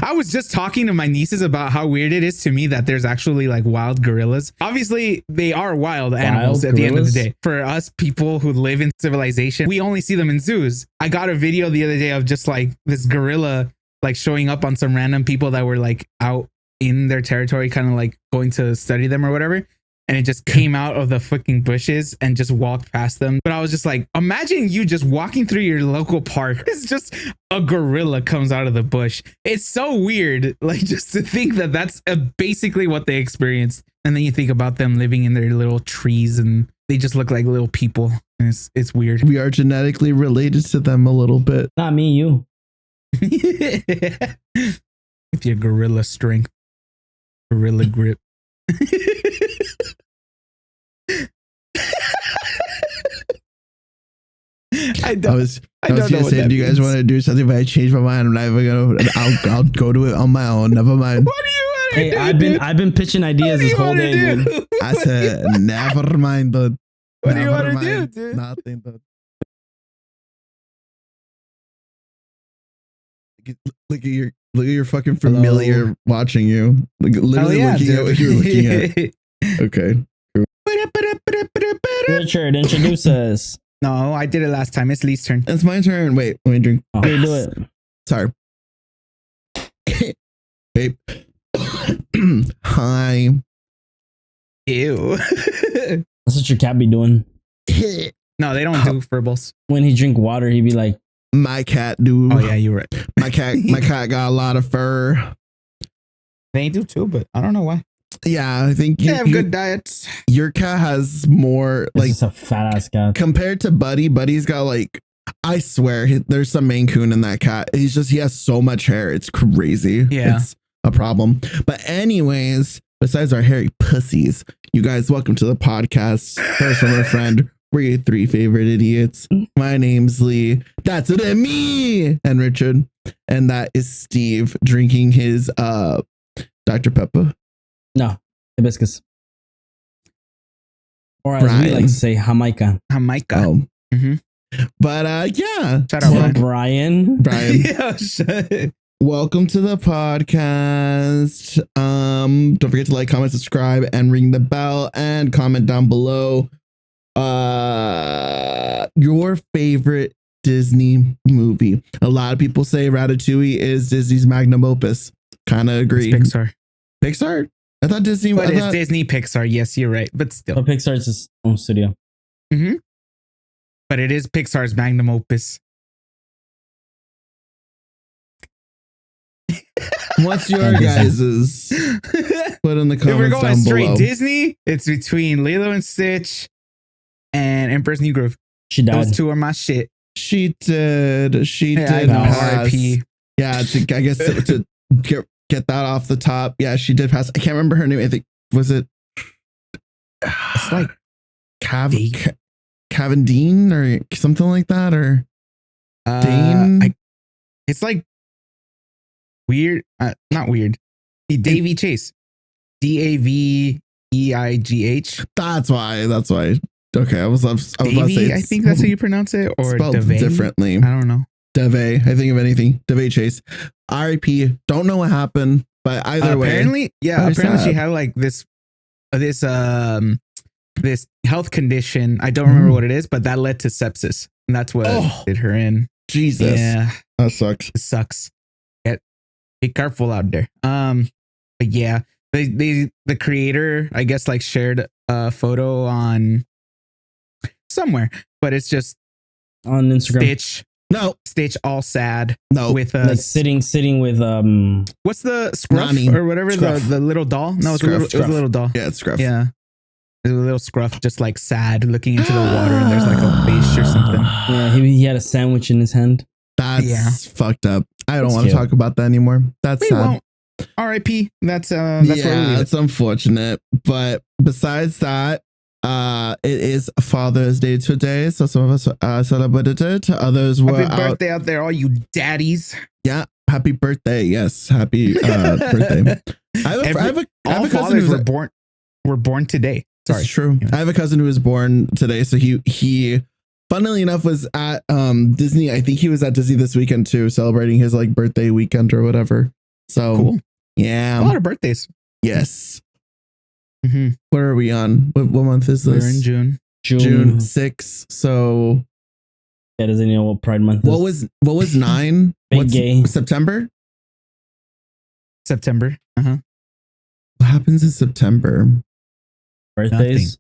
I was just talking to my nieces about how weird it is to me that there's actually like wild gorillas. Obviously, they are wild animals at the end of the day. For us people who live in civilization, we only see them in zoos. I got a video the other day of just like this gorilla like showing up on some random people that were like out in their territory, kind of like going to study them or whatever. And it just came out of the fucking bushes and just walked past them. But I was just like, imagine you just walking through your local park. It's just a gorilla comes out of the bush. It's so weird. Like just to think that that's basically what they experienced. And then you think about them living in their little trees and they just look like little people. And it's weird. We are genetically related to them a little bit. Not me, you. With your gorilla strength, gorilla grip. I was gonna say, do you guys want to do something? But I changed my mind. I'm not even gonna. I'll go to it on my own. Never mind. What do you want to do? Hey, I've been pitching ideas this whole day, dude. I said, never mind, dude. What do you want to do, dude? Nothing, dude. Look at your fucking familiar watching you. Like literally looking at what you're looking at. Okay. Richard, introduce us. No, I did it last time. It's Lee's turn. It's my turn. Wait, let me drink. Okay, do it. Sorry. Babe. Hi. Ew. That's what your cat be doing. No, they don't do furballs. When he drink water, he be like, my cat, dude. Oh yeah, you're right. My cat got a lot of fur. They do too, but I don't know why. Yeah, I think they have good diets. Your cat has more like it's a fat ass cat compared to Buddy. Buddy's got like, I swear, there's some Maine Coon in that cat. He has so much hair. It's crazy. Yeah, it's a problem. But anyways, besides our hairy pussies, you guys, welcome to the podcast. First from our friend. We're your three favorite idiots. My name's Lee. That's it, and me and Richard, and that is Steve drinking his Dr. Pepper. No, hibiscus. Or as we like to say, Jamaica. Jamaica. Oh. Mm-hmm. But yeah. Shout out, Brian. Yeah, welcome to the podcast. Don't forget to like, comment, subscribe, and ring the bell and comment down below your favorite Disney movie. A lot of people say Ratatouille is Disney's magnum opus. Kind of agree. It's Pixar? I thought Disney. But it's Disney Pixar. Yes, you're right. But still. But Pixar's its own studio. Mm-hmm. But it is Pixar's magnum opus. What's your guys's? Put in the comments down below. If we're going straight Disney, it's between Lilo and Stitch and Emperor's New Groove. She died. Those two are my shit. She did. She did. R.I.P. Yeah, I guess to get that off the top. Yeah, she did pass. I can't remember her name. I think was it. It's like Cavendine or something like that, or Dane. It's like weird. Not weird. Daveigh Chase. Daveigh. That's why. Okay, I was about to say. I think that's how you pronounce it, or spelled Daveigh? Differently. I don't know. Daveigh. I think of anything. Daveigh Chase. R.I.P. Don't know what happened, but either way. Apparently she had like this health condition. I don't remember what it is, but that led to sepsis, and that's what did her in. Jesus. Yeah, that sucks. It sucks. Be careful out there. But yeah, the creator, I guess, like shared a photo on somewhere, but it's just on Instagram. Stitch all sad. No, with like sitting with what's the Scruff Nani. or whatever, the little doll? No, it's Scruff. It was a little doll. Yeah, it's Scruff. Yeah. There's a little Scruff just like sad looking into the water, and there's like a fish or something. Yeah, he had a sandwich in his hand. That's fucked up. I don't want to talk about that anymore. That's sad. R.I.P. That's where we leave it. It's unfortunate. But besides that, it is Father's Day today, so some of us celebrated it. Others were happy birthday out there, all you daddies. Yeah, happy birthday. Yes, happy birthday. I have a cousin who were born today. Sorry, it's true. I have a cousin who was born today, so he funnily enough was at Disney. I think he was at Disney this weekend too, celebrating his like birthday weekend or whatever. So Cool. yeah, A lot of birthdays. yes. Mm-hmm. What are we on? What month is this? We're in June. June 6th. So Yeah, doesn't know what Pride Month is. what was 9? Big What's gay. September? September. Uh-huh. What happens in September? Birthdays.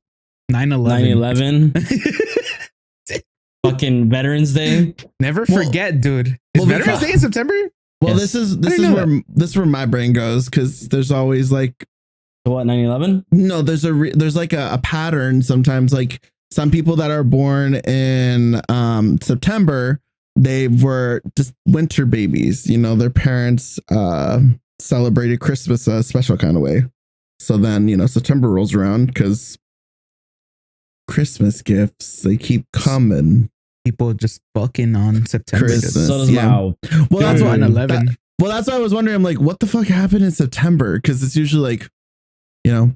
9/11. 9/11. Fucking Veterans Day. Never forget, dude. Is well, Veterans Day in September? Well, Yes. this is where my brain goes, because there's always like So what? 9/11. no, there's like a pattern sometimes. Like some people that are born in September, they were just winter babies. You know, their parents celebrated Christmas a special kind of way. So then, you know, September rolls around because Christmas gifts, they keep coming. People just fucking on September. Christmas. So does Yeah. my Well, that's why 9/11. well, that's why I was wondering. I'm like, what the fuck happened in September? Because it's usually like, you know,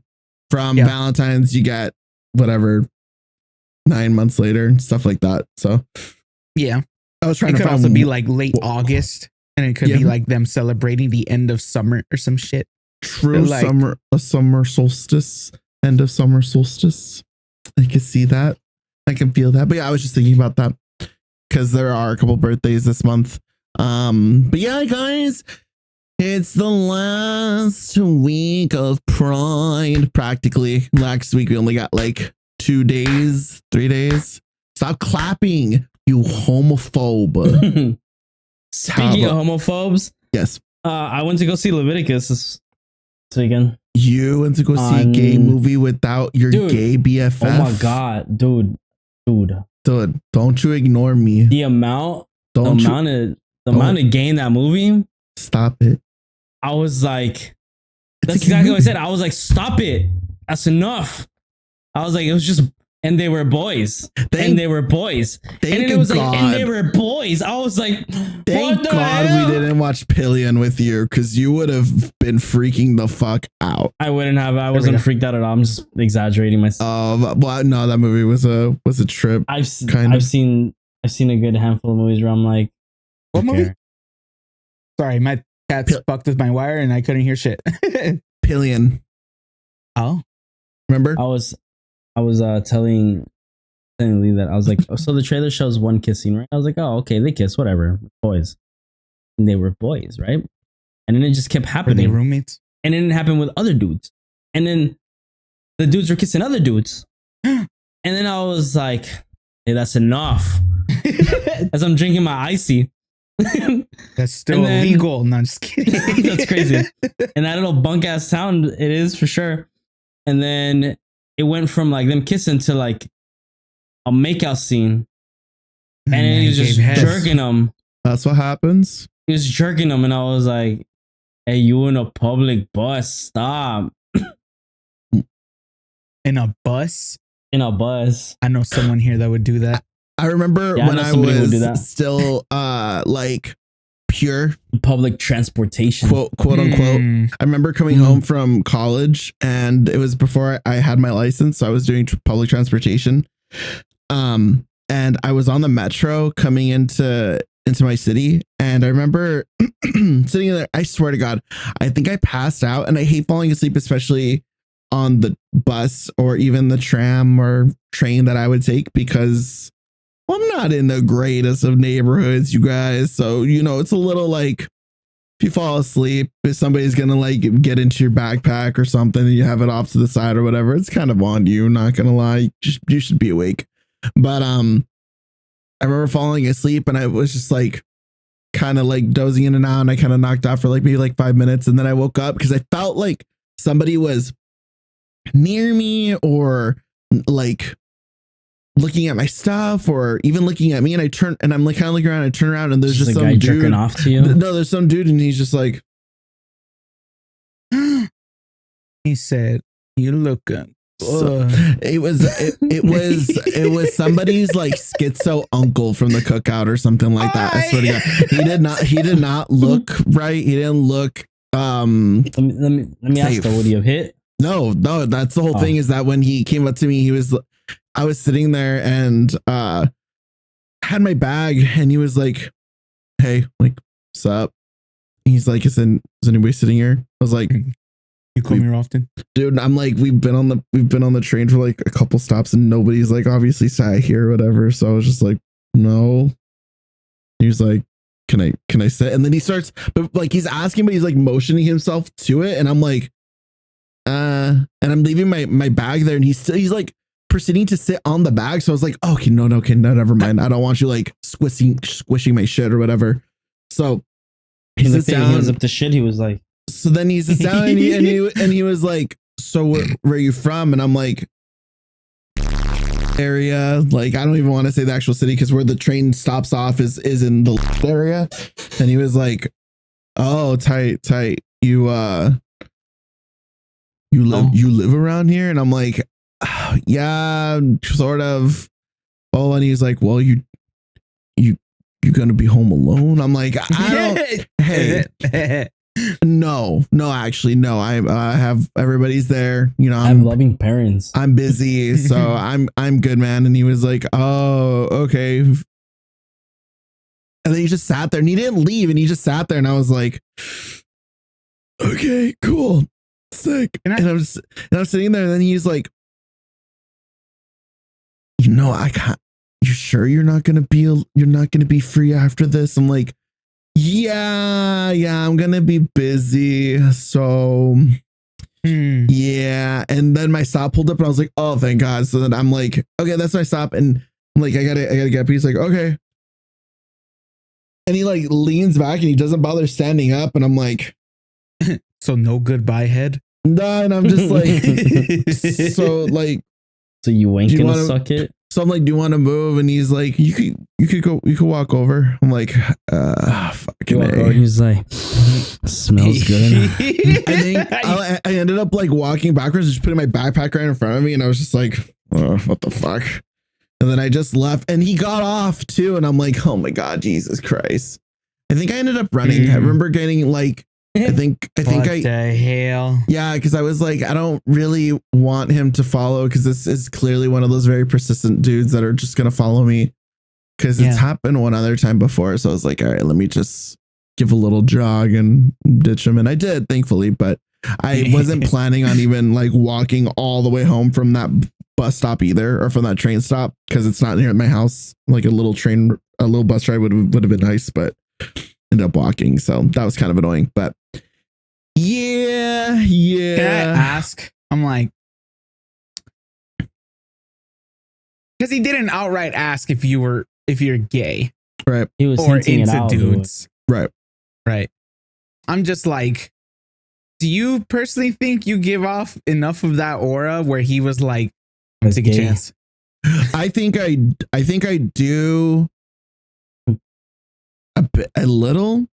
from Valentine's, you get whatever 9 months later and stuff like that. So Yeah. I was trying It to could find also be like late August, and it could be like them celebrating the end of summer or some shit. true like- a summer solstice, end of summer solstice. I can see that. I can feel that. But yeah, I was just thinking about that because there are a couple birthdays this month. But yeah, guys, it's the last week of Pride. Practically, last week we only got like 2 days, 3 days. Stop clapping, you homophobe. Speaking of homophobes, Yes, I went to go see Leviticus this weekend. you went to go see a gay movie without your gay BFF. Oh my god, dude. Dude, don't you ignore me. The amount of gain that movie. Stop it. I was like, It's that's a gay exactly what I movie. said. I was like, stop it. That's enough. I was like, it was just, and they were boys. And they were boys. And then it was like, and they were boys. I was like, Thank what the God hell? we didn't watch Pillion with you, because you would have been freaking the fuck out. I wouldn't have. I wasn't freaked out at all. I'm just exaggerating myself. Well, no, that movie was a trip. I've seen a good handful of movies where I'm like, what movie? Sorry, my cat's fucked with my wire and I couldn't hear shit. Pillion. Oh, remember? I was telling Lee that I was like, oh, so the trailer shows one kissing, right? I was like, oh, okay, they kiss, whatever, boys. And they were boys, right? And then it just kept happening. Were they roommates? And then it happened with other dudes. And then the dudes were kissing other dudes. And then I was like, hey, that's enough. As I'm drinking my icy. That's still illegal. No, I'm just kidding. That's crazy. And that little bunk ass sound, it is for sure. And then it went from like them kissing to like a makeout scene. And then he was just jerking them. That's what happens. He was jerking them, and I was like, hey, you in a public bus, stop. In a bus? In a bus. I know someone here that would do that. I remember when I was still like pure public transportation, quote unquote. I remember coming home from college, and it was before I had my license, so I was doing public transportation. And I was on the metro coming into my city, and I remember sitting there. I swear to God, I think I passed out, and I hate falling asleep, especially on the bus or even the tram or train that I would take, because I'm not in the greatest of neighborhoods, you guys. So, you know, it's a little like, if you fall asleep, if somebody's gonna like get into your backpack or something and you have it off to the side or whatever, it's kind of on you, not gonna lie. You should be awake. But I remember falling asleep, and I was just like kind of like dozing in and out, and I kind of knocked out for like maybe like 5 minutes, and then I woke up because I felt like somebody was near me, or like looking at my stuff, or even looking at me, and I turn, and I'm like kind of looking around, I turn around, and there's just some guy dude jerking off to you. No, there's some dude, and he's just like, he said, "You look good." So, it was somebody's like schizo uncle from the cookout or something like that. I swear to God, he did not look right. He didn't look let me ask though, would he have hit? No, that's the whole thing, is that when he came up to me, I was sitting there and had my bag, and he was like, hey, like, what's up? he's like, is anybody sitting here? I was like, you come here often, dude. I'm like, we've been on the train for like a couple stops and nobody's like obviously sat here or whatever. So I was just like, no. He was like, can I sit? And then he starts, but like he's asking, but he's like motioning himself to it, and I'm like, and I'm leaving my bag there, and he's like proceeding to sit on the bag. So I was like, oh, okay, no, never mind. I don't want you like squishing my shit or whatever. So he sits down. He was up to shit. He was like, so then he sits down and he was like, so where are you from? And I'm like, area. Like, I don't even want to say the actual city because where the train stops off is in the area. And he was like, oh, tight. You live around here? And I'm like, oh, yeah, sort of. Oh, and he's like, well, you gonna be home alone? I'm like, I don't. Hey, no, actually, no. I have everybody's there. You know, I have loving parents. I'm busy, so I'm good, man. And he was like, oh, okay. And then he just sat there, and he didn't leave, and he just sat there, and I was like, okay, cool, sick. And I'm sitting there, and then he's like, I can't. You sure you're not gonna be free after this? I'm like, yeah, I'm gonna be busy. So yeah. And then my stop pulled up, and I was like, oh, thank God. So then I'm like, okay, that's my stop. And I'm like, I gotta get up. He's like, okay. And he like leans back and he doesn't bother standing up. And I'm like, so no goodbye head? No, and I'm just like, so you ain't gonna suck it? So I'm like, do you want to move? And he's like, you could walk over. I'm like, fucking A. He's like, smells good. I think I ended up like walking backwards, just putting my backpack right in front of me, and I was just like, oh, what the fuck? And then I just left, and he got off too, and I'm like, oh my God, Jesus Christ! I think I ended up running. I remember getting like, I think what the hell? Yeah, because I was like, I don't really want him to follow because this is clearly one of those very persistent dudes that are just gonna follow me. Because it's happened one other time before, so I was like, all right, let me just give a little jog and ditch him, and I did, thankfully. But I wasn't planning on even like walking all the way home from that bus stop either, or from that train stop, because it's not near my house. Like a little bus ride would have been nice, but ended up walking, so that was kind of annoying. But yeah. Can I ask? I'm like, because he didn't outright ask if you're gay, right? He was or into out, dudes, right. I'm just like, do you personally think you give off enough of that aura where he was like, take a chance? I think I do a little,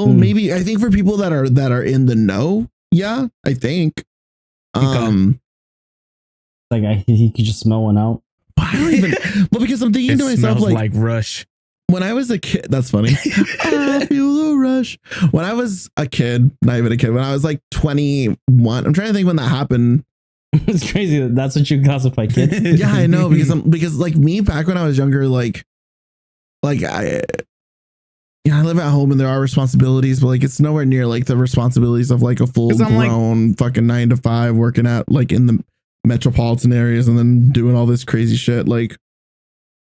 maybe. I think for people that are in the know, yeah, I think. Like he could just smell one out. I don't even. Well, because I'm thinking to myself, like Rush. When I was a kid, that's funny. I feel a rush. When I was a kid, not even a kid, when I was like 21, I'm trying to think when that happened. It's crazy that that's what you classify kids. Yeah, I know, because like me back when I was younger, like I live at home and there are responsibilities, but like it's nowhere near like the responsibilities of like a full grown fucking 9 to 5 working at like in the metropolitan areas and then doing all this crazy shit. Like,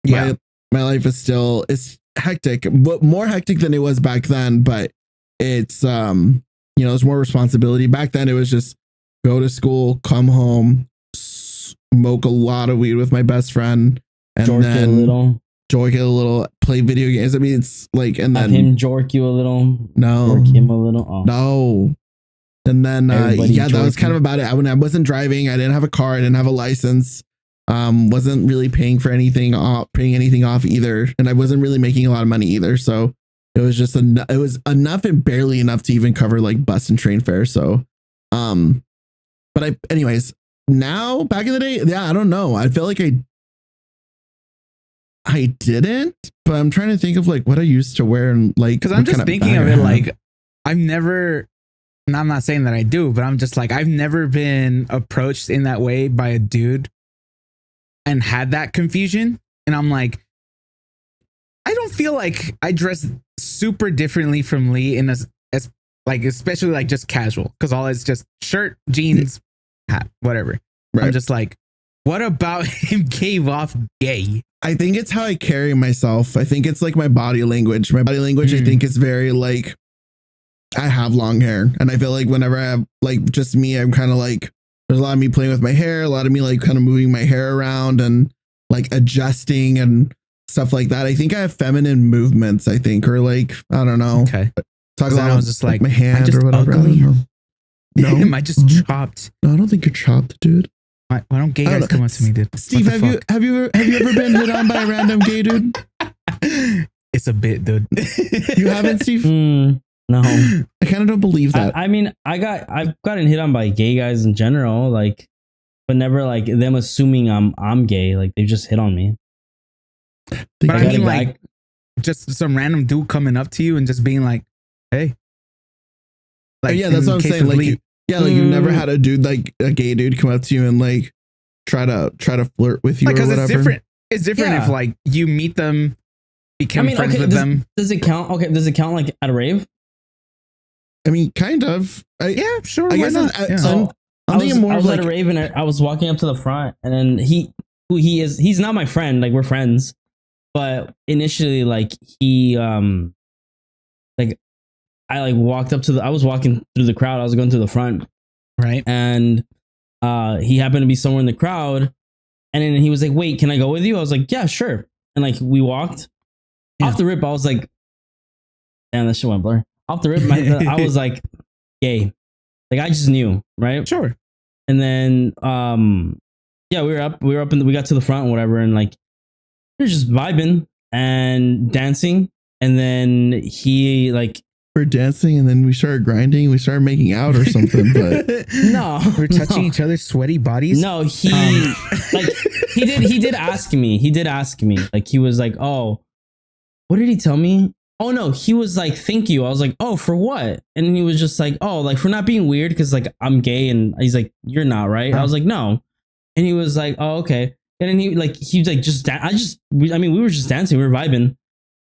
my life is still, it's hectic, but more hectic than it was back then. But it's there's more responsibility. Back then it was just go to school, come home, smoke a lot of weed with my best friend, and jork it a little, play video games. I mean, it's like, and then him jork you a little. No, jork him a little. Oh. No. And then that was kind of about it. When I wasn't driving, I didn't have a car, I didn't have a license, wasn't really paying anything off either, and I wasn't really making a lot of money either. So it was just it was enough and barely enough to even cover like bus and train fare. So, but anyways, now back in the day, I don't know. I feel like I didn't, but I'm trying to think of like what I used to wear and like, because I'm just thinking of it like I've never. And I'm not saying that I do, but I'm just like, I've never been approached in that way by a dude and had that confusion. And I'm like, I don't feel like I dress super differently from Lee as like especially like just casual, because all it's just shirt, jeans, hat, whatever. Right. I'm just like, what about him gave off gay? I think it's how I carry myself. I think it's like my body language. My body language, I think, is very like, I have long hair, and I feel like whenever I have like just me, I'm kind of like, there's a lot of me playing with my hair, a lot of me like kind of moving my hair around and like adjusting and stuff like that. I think I have feminine movements, I think, or like, I don't know. Okay. Talk a lot I was just like my hand or whatever. Ugly? I don't know. No, Am I just chopped? No, I don't think you're chopped, dude. Why don't gay guys come up to me, dude? Steve, have you ever been hit on by a random gay dude? It's a bit, dude. You haven't, Steve? No. I kind of don't believe that. I mean, I've gotten hit on by gay guys in general, like, but never like them assuming I'm gay. Like they just hit on me. But I mean, like, just some random dude coming up to you and just being like, "Hey." Like, yeah, that's what I'm saying. Like, you've never had a dude, like a gay dude, come up to you and like try to flirt with you, like, or whatever. It's different. It's different if like you meet them, become friends with them. Does it count? Okay, does it count like at a rave? I mean, kind of. Yeah, sure. I guess I'm thinking more of like at a rave, and I was walking up to the front, and then he's not my friend. Like we're friends, but initially, like he like I like walked up to I was walking through the crowd. I was going through the front, right? And he happened to be somewhere in the crowd, and then he was like, "Wait, can I go with you?" I was like, "Yeah, sure." And like we walked off the rip. I was like, "Damn, that shit went blur." Off the rip, I was like, "Gay." Like I just knew, right? Sure. And then, yeah, we were up, and we got to the front and whatever, and like we were just vibing and dancing, and then he like. We're dancing and then we started grinding. We started making out or something, but no, we're touching each other's sweaty bodies. No, he like he did ask me. He did ask me. Like he was like, "Oh, what did he tell me?" Oh no, he was like, "Thank you." I was like, "Oh, for what?" And he was just like, "Oh, like for not being weird because like I'm gay." And he's like, "You're not, right?" I was like, "No." And he was like, "Oh, okay." And then he was like, I mean, we were just dancing, we were vibing.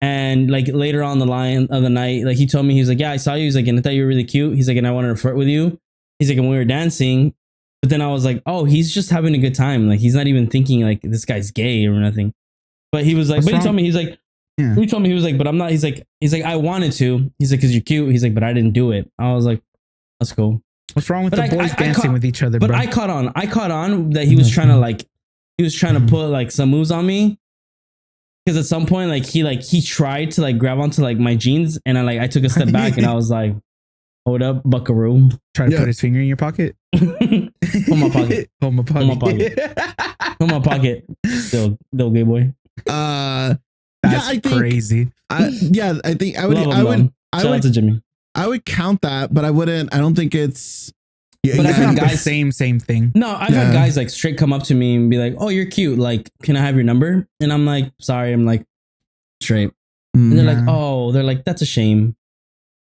And like later on the line of the night, like he told me, he was like, "Yeah, I saw you." He's like, "And I thought you were really cute." He's like, "And I wanted to flirt with you." He's like, "And we were dancing." But then I was like, "Oh, he's just having a good time. Like he's not even thinking like this guy's gay or nothing." But he was like, he told me, he's like, he told me, he was like, "But I'm not." He's like, "I wanted to." He's like, "Cause you're cute." He's like, "But I didn't do it." I was like, "That's cool." What's wrong with the boys dancing with each other? But bro? I caught on that he was trying to put like some moves on me. Because at some point, like he tried to like grab onto like my jeans, and I took a step back, and I was like, "Hold up, buckaroo!" Try to put his finger in your pocket. Hold my pocket. Hold my pocket. Hold my pocket. Hold my pocket. Still gay boy. That's I think, crazy. I think I would. Shout out to Jimmy. I would count that, but I wouldn't. I don't think it's. Yeah, but I've had guys same thing. No, I've had guys like straight come up to me and be like, "Oh, you're cute. Like, can I have your number?" And I'm like, "Sorry." I'm like, straight. And they're like, "Oh," they're like, "That's a shame."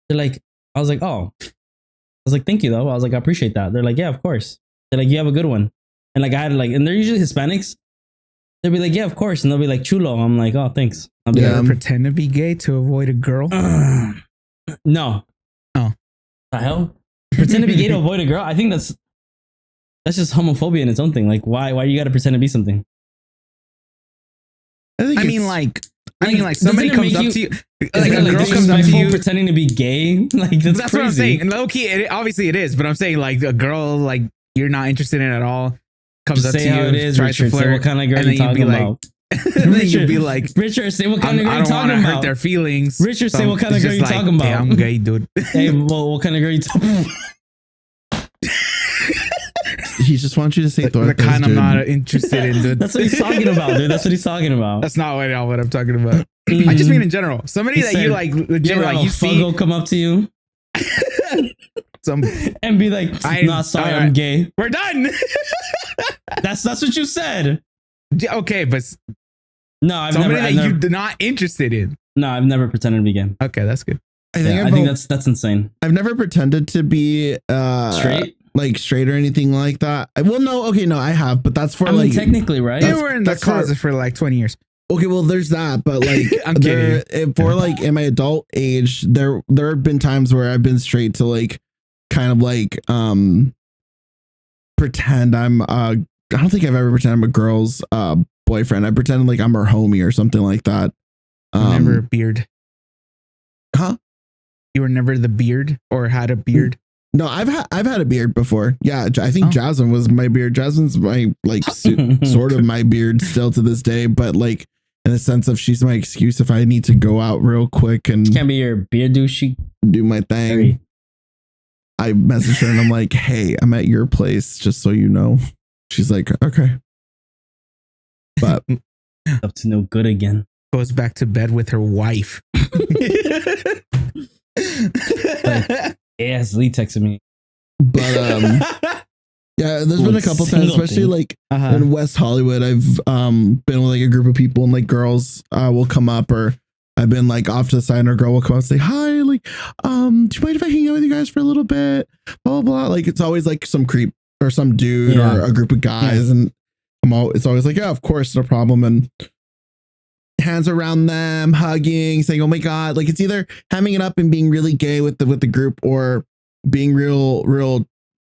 They're like, I was like, "Oh," I was like, "Thank you though." I was like, "I appreciate that." They're like, "Yeah, of course." They're like, "You have a good one." And like I had like, and they're usually Hispanics. They'll be like, "Yeah, of course," and they'll be like, "Chulo." I'm like, "Oh, thanks." I'll be like, pretend to be gay to avoid a girl. No. Oh, the hell. Pretend to be gay to avoid a girl. I think that's just homophobia in its own thing. Like, why you got to pretend to be something? I mean, somebody comes up to you, like a girl comes up to you pretending to be gay. Like that's crazy. What I'm saying. And low key, obviously it is, but I'm saying like a girl like you're not interested in at all comes up to you, tries to flirt, what kind of girl you talking about? And then you'd be like, Richard, say what kind of girl you talking about? I don't want to hurt their feelings. Richard, say what kind of girl you talking about? Hey, I'm gay, dude. Hey, well, what kind of girl you talking about? He just wants you to say the kind I'm not interested in, dude. That's what he's talking about, dude. That's what he's talking about. That's not what I'm talking about. I just mean in general. Somebody that you like legit like you see will come up to you and be like, "Nah, sorry, I'm gay." We're done. That's what you said. Okay, but no, I've somebody never, that you're not interested in. No, I've never pretended to be gay. Okay, that's good. I think that's insane. I've never pretended to be straight or anything like that. No, I have, but that's for technically, right? You were in the closet for like 20 years. Okay, well, there's that, but like, I'm kidding. for like in my adult age, there have been times where I've been straight to like, kind of like, pretend I'm. I don't think I've ever pretended I'm a girl's boyfriend. I pretend like I'm her homie or something like that. Never a beard. Huh? You were never the beard or had a beard? No, I've had a beard before. Yeah, I think Jasmine was my beard. Jasmine's my like sort of my beard still to this day, but like in the sense of she's my excuse if I need to go out real quick and Can't be your beard douche. do my thing. I message her and I'm like, hey, I'm at your place, just so you know. She's like, okay. But up to no good again. Goes back to bed with her wife. Yes, Lee texted me. But yeah, there's been a couple times, especially like in West Hollywood, I've been with like a group of people and like girls will come up, or I've been like off to the side and a girl will come up and say, hi, like, do you mind if I hang out with you guys for a little bit? Blah, blah, blah. Like it's always like some creep or some dude or a group of guys. And it's always like, yeah, of course, no problem. And hands around them, hugging, saying, oh my God, like it's either hamming it up and being really gay with the group or being real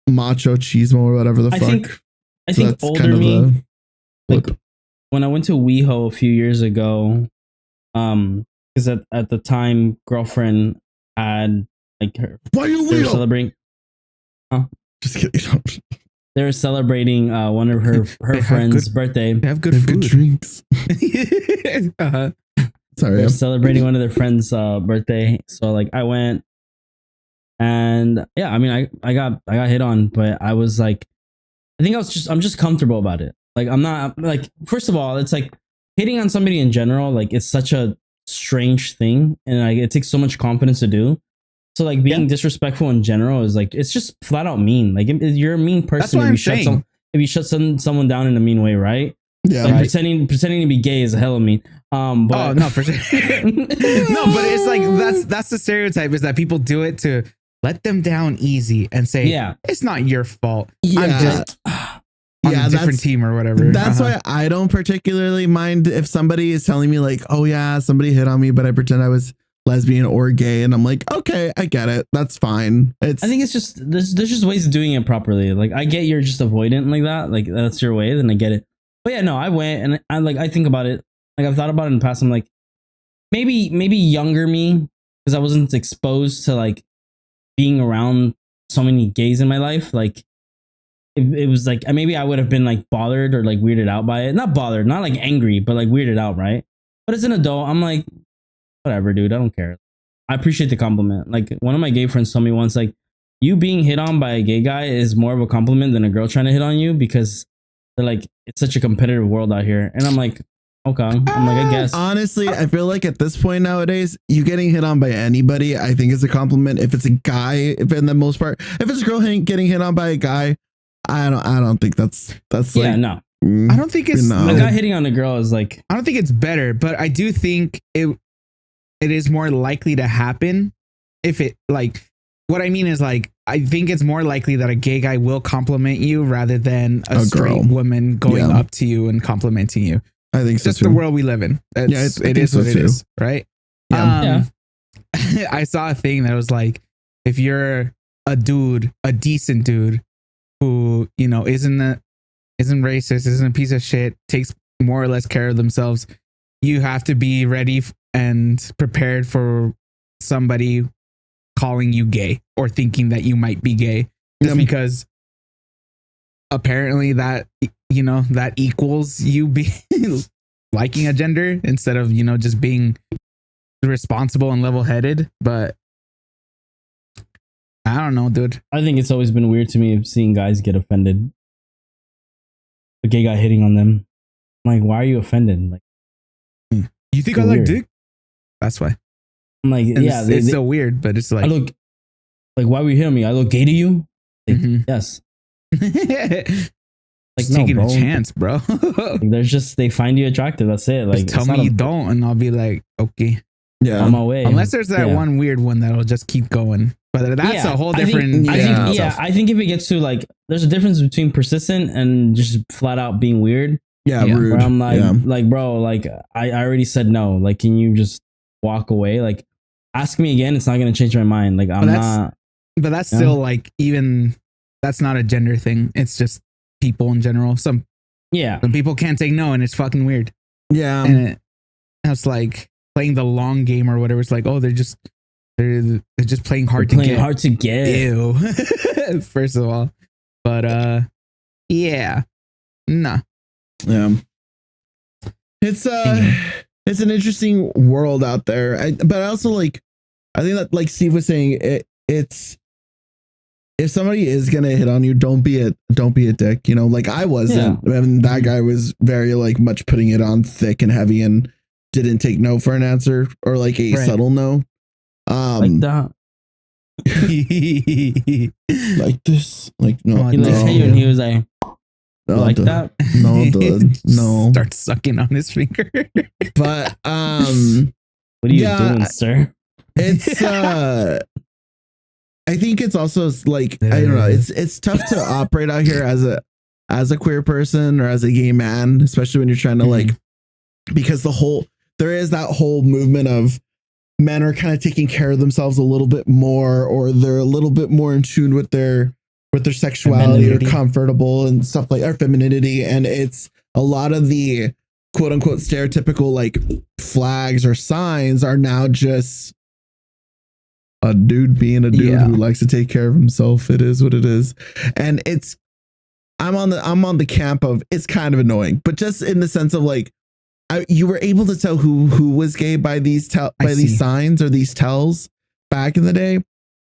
macho chismo or whatever the fuck. I think older me, like when I went to WeHo a few years ago, because at the time girlfriend had like her. Why you they were celebrating? Huh? Just kidding. They were celebrating one of her friend's birthday. They have good food. Drinks. Sorry, they're celebrating one of their friends' birthday. So like I went, and yeah, I mean I got hit on, but I was like, I think I'm just comfortable about it. Like I'm not like, first of all, it's like hitting on somebody in general, like it's such a strange thing, and like it takes so much confidence to do. So like being disrespectful in general is like, it's just flat out mean. Like you're a mean person. That's what I'm saying. If you shut someone down in a mean way, right? Yeah. Like pretending to be gay is a hell of mean. But no, for sure. No, but it's like that's the stereotype, is that people do it to let them down easy and say, yeah, it's not your fault. Yeah. I'm just on a different team or whatever. That's why I don't particularly mind if somebody is telling me like, oh yeah, somebody hit on me, but I pretend I was lesbian or gay, and I'm like, okay, I get it, that's fine. I think it's just there's just ways of doing it properly. Like I get you're just avoidant like that, like that's your way, then I get it. But yeah, no, I went and I think about it, like I've thought about it in the past. I'm like, maybe younger me, because I wasn't exposed to like being around so many gays in my life. Like it was like maybe I would have been like bothered or like weirded out by it. Not bothered, not like angry, but like weirded out, right? But as an adult, I'm like, whatever, dude, I don't care. I appreciate the compliment. Like one of my gay friends told me once, like, you being hit on by a gay guy is more of a compliment than a girl trying to hit on you, because they're like, it's such a competitive world out here. And I'm like, okay. I'm like, I guess. Honestly, I feel like at this point nowadays, you getting hit on by anybody, I think is a compliment. If it's a guy, if in the most part, if it's a girl getting hit on by a guy, I don't think that's yeah, like, no. I don't think it's a guy hitting on a girl is like, I don't think it's better, but I do think it is more likely to happen if it, like, what I mean is like, I think it's more likely that a gay guy will compliment you rather than a straight woman going up to you and complimenting you. I think it's just the world we live in. It is what it is, right? Yeah. I saw a thing that was like, if you're a dude, a decent dude who, you know, isn't racist, isn't a piece of shit, takes more or less care of themselves, you have to be ready and prepared for somebody calling you gay or thinking that you might be gay, just because apparently that, you know, that equals you be liking a gender instead of, you know, just being responsible and level-headed. But I don't know, dude. I think it's always been weird to me of seeing guys get offended. A gay guy hitting on them. I'm like, why are you offended? Like, you think I like dick? That's why. I'm like, and yeah, it's so weird, but it's like, I look like, why were you hitting me? I look gay to you? Like, yes. Like, taking a chance, bro. Like, there's just, they find you attractive. That's it. Like, just tell me you don't, and I'll be like, okay, yeah, on my way. Unless there's that one weird one that'll just keep going, but that's a whole different. I think if it gets to like, there's a difference between persistent and just flat out being weird. Yeah, Yeah. rude. Where I'm like, yeah. like, bro, like I already said no. Like, can you just walk away? Like, ask me again. It's not gonna change my mind. Like, I'm not. But that's Yeah. still like even that's not a gender thing. It's just people in general. Some people can't take no, and it's fucking weird. Yeah. And it's like playing the long game or whatever. It's like, oh, they're just playing hard to get. Hard to get. Ew. First of all, but yeah, nah. Yeah. It's it's an interesting world out there. But I also like, I think that like Steve was saying, it's if somebody is gonna hit on you, don't be a dick. You know, like I wasn't. Yeah. And that guy was very like much putting it on thick and heavy and didn't take no for an answer or like a subtle no. Like that. Like this. Like no. He looked at you and he was like, like that. No, dude. No. Start sucking on his finger. But What are you doing, sir? It's I think it's also like I don't know, it's tough to operate out here as a queer person or as a gay man, especially when you're trying to like, because there is that whole movement of men are kind of taking care of themselves a little bit more, or they're a little bit more in tune with their sexuality or comfortable and stuff like our femininity, and it's a lot of the quote unquote stereotypical like flags or signs are now just a dude being a dude who likes to take care of himself. It is what it is. And I'm on the camp of it's kind of annoying, but just in the sense of like, you were able to tell who was gay by these these signs or these tells back in the day.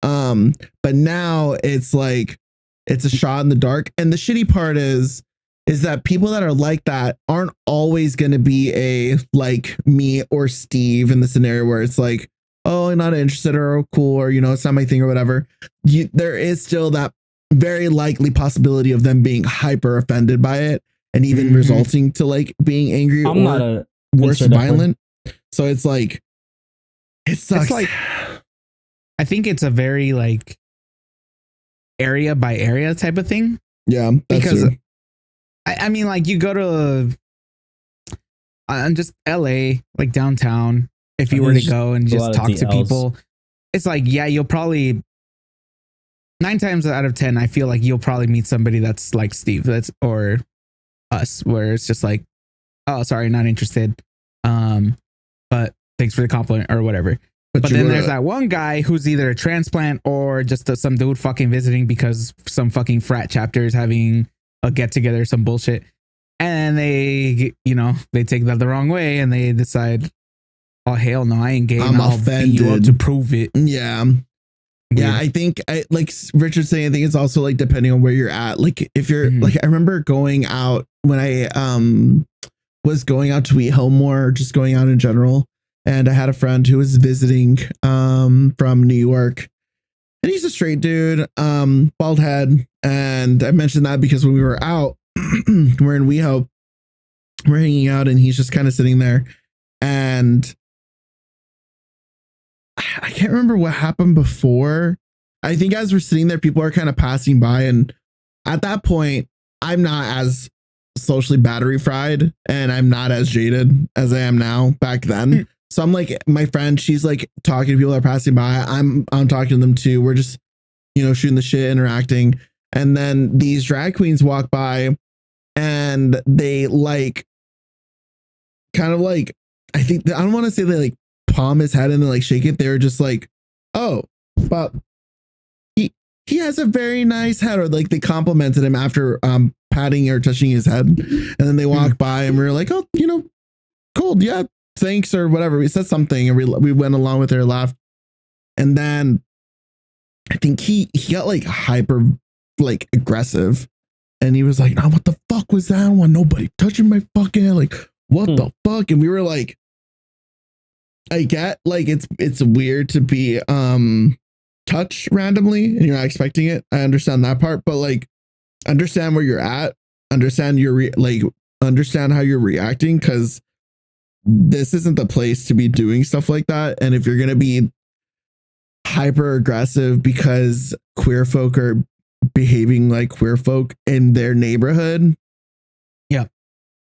But now it's like, it's a shot in the dark. And the shitty part is that people that are like that aren't always going to be a like me or Steve in the scenario where it's like, oh, I'm not interested or cool, or, you know, it's not my thing or whatever. There is still that very likely possibility of them being hyper offended by it and even resulting to like being angry or worse, violent. So it's like, it sucks. It's like, I think it's a very like area by area type of thing. Yeah. Because I mean, like you go to just LA, like downtown, if you were to go and just talk to people, it's like, yeah, you'll probably 9 times out of 10, I feel like you'll probably meet somebody that's like Steve, or us, where it's just like, oh, sorry, not interested. But thanks for the compliment or whatever. But then there's that one guy who's either a transplant or just some dude fucking visiting because some fucking frat chapter is having a get together, some bullshit. And they, you know, they take that the wrong way and they decide, oh, hell no, I ain't gay. I'm offended. Beat you up to prove it. Yeah. Yeah, I think like Richard's saying, I think it's also like depending on where you're at. Like if you're like, I remember going out when I was going out to eat home more, or just going out in general. And I had a friend who was visiting from New York. And he's a straight dude, bald head. And I mentioned that because when we were out, we're in WeHope, we're hanging out, and he's just kind of sitting there. And I can't remember what happened before. I think as we're sitting there, people are kind of passing by. And at that point, I'm not as socially battery fried and I'm not as jaded as I am now back then. So I'm like, my friend, she's like talking to people that are passing by. I'm talking to them too. We're just, you know, shooting the shit, interacting. And then these drag queens walk by and they like, kind of like, I think, I don't want to say they like palm his head and then like shake it. They were just like, oh, but he has a very nice head, or like they complimented him after patting or touching his head. And then they walk by and we were like, oh, you know, cool. Yeah. Thanks or whatever. We said something and we went along with their laugh. And then I think he got like hyper like aggressive and he was like, nah, what the fuck was that? I don't want nobody touching my fucking head. Like, what the fuck? And we were like, I get like it's weird to be touched randomly and you're not expecting it. I understand that part, but like understand where you're at, understand understand how you're reacting, because this isn't the place to be doing stuff like that. And if you're going to be hyper aggressive because queer folk are behaving like queer folk in their neighborhood, yeah,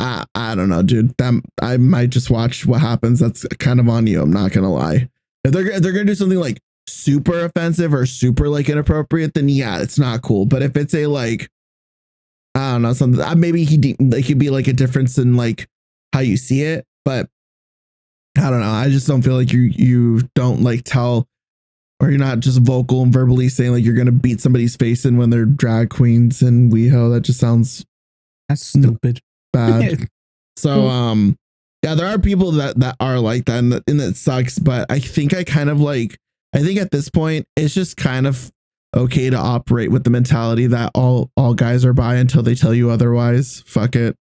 I don't know, dude. I might just watch what happens. That's kind of on you. I'm not gonna lie. If they're gonna do something like super offensive or super like inappropriate, then yeah, it's not cool. But if it's a like, I don't know, something maybe it could be like a difference in like how you see it. But I don't know. I just don't feel like you don't like tell, or you're not just vocal and verbally saying like you're gonna beat somebody's face in when they're drag queens and WeHo. That just sounds that's stupid. Bad. So yeah, there are people that are like that, and it sucks. But I think I think at this point it's just kind of okay to operate with the mentality that all guys are bi until they tell you otherwise. Fuck it,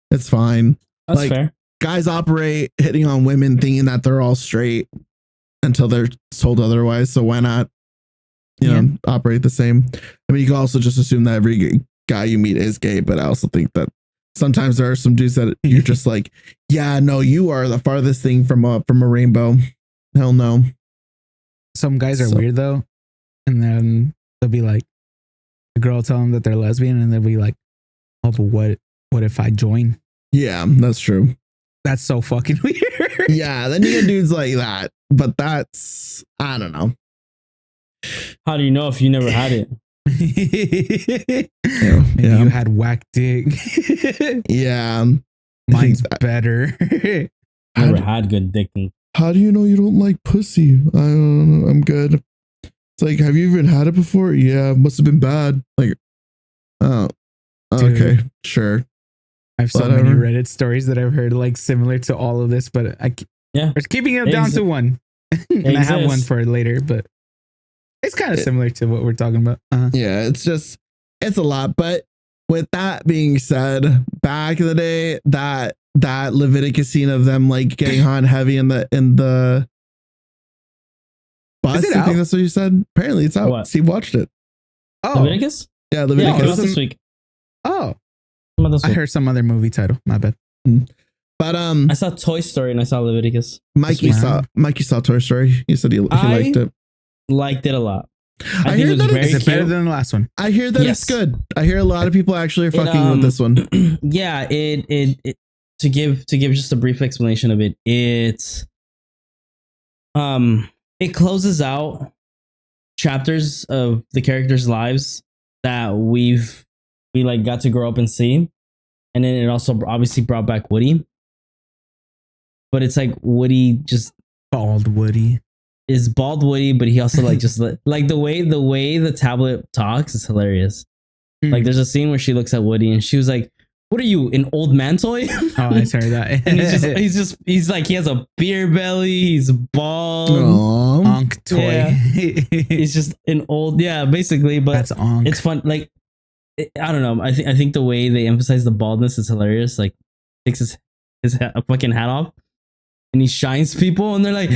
it's fine. That's like, fair. Guys operate hitting on women thinking that they're all straight until they're told otherwise. So why not, you know, operate the same? I mean, you can also just assume that every guy you meet is gay, but I also think that sometimes there are some dudes that you're just like, yeah, no, you are the farthest thing from a rainbow. Hell no. Some guys are weird though, and then they'll be like, the girl will tell them that they're lesbian, and they'll be like, oh, but what if I join? Yeah, that's true. That's so fucking weird. Yeah, then you get dudes like that, but that's, I don't know. How do you know if you never had it? Maybe you had whack dick. Yeah, mine's better. Never had good dick. How do you know you don't like pussy? I don't know. I'm good. It's like, have you even had it before? Yeah, must have been bad. Like, oh, okay, sure. I have so many Reddit stories that I've heard like similar to all of this, but we're keeping it down to one. And I have one for later, but it's kind of similar to what we're talking about. Yeah, it's a lot. But with that being said, back in the day, that Leviticus scene of them like getting hot and heavy in the bus, I think that's what you said. Apparently it's out. What? Steve watched it. Oh, Leviticus? Yeah, Leviticus. Yeah, it was this week. Oh, I heard some other movie title. My bad. But I saw Toy Story and I saw Leviticus. Mikey saw Toy Story. He said he liked it. Liked it a lot. I hear that it's better than the last one. I hear that it's good. I hear a lot of people actually are fucking with this one. Yeah, it to give just a brief explanation of it. It closes out chapters of the characters' lives that we like got to grow up and see, and then it also obviously brought back Woody. But it's like Woody just bald Woody. Is bald Woody, but he also like just like the way the tablet talks is hilarious. Like there's a scene where she looks at Woody and she was like, "What are you, an old man toy?" Oh, I heard that. And he's like, he has a beer belly, he's bald, onk toy. Yeah. He's just an old, basically. But that's onk. It's fun. Like I don't know. I think the way they emphasize the baldness is hilarious. Like takes his fucking hat off. And he shines people, and they're like,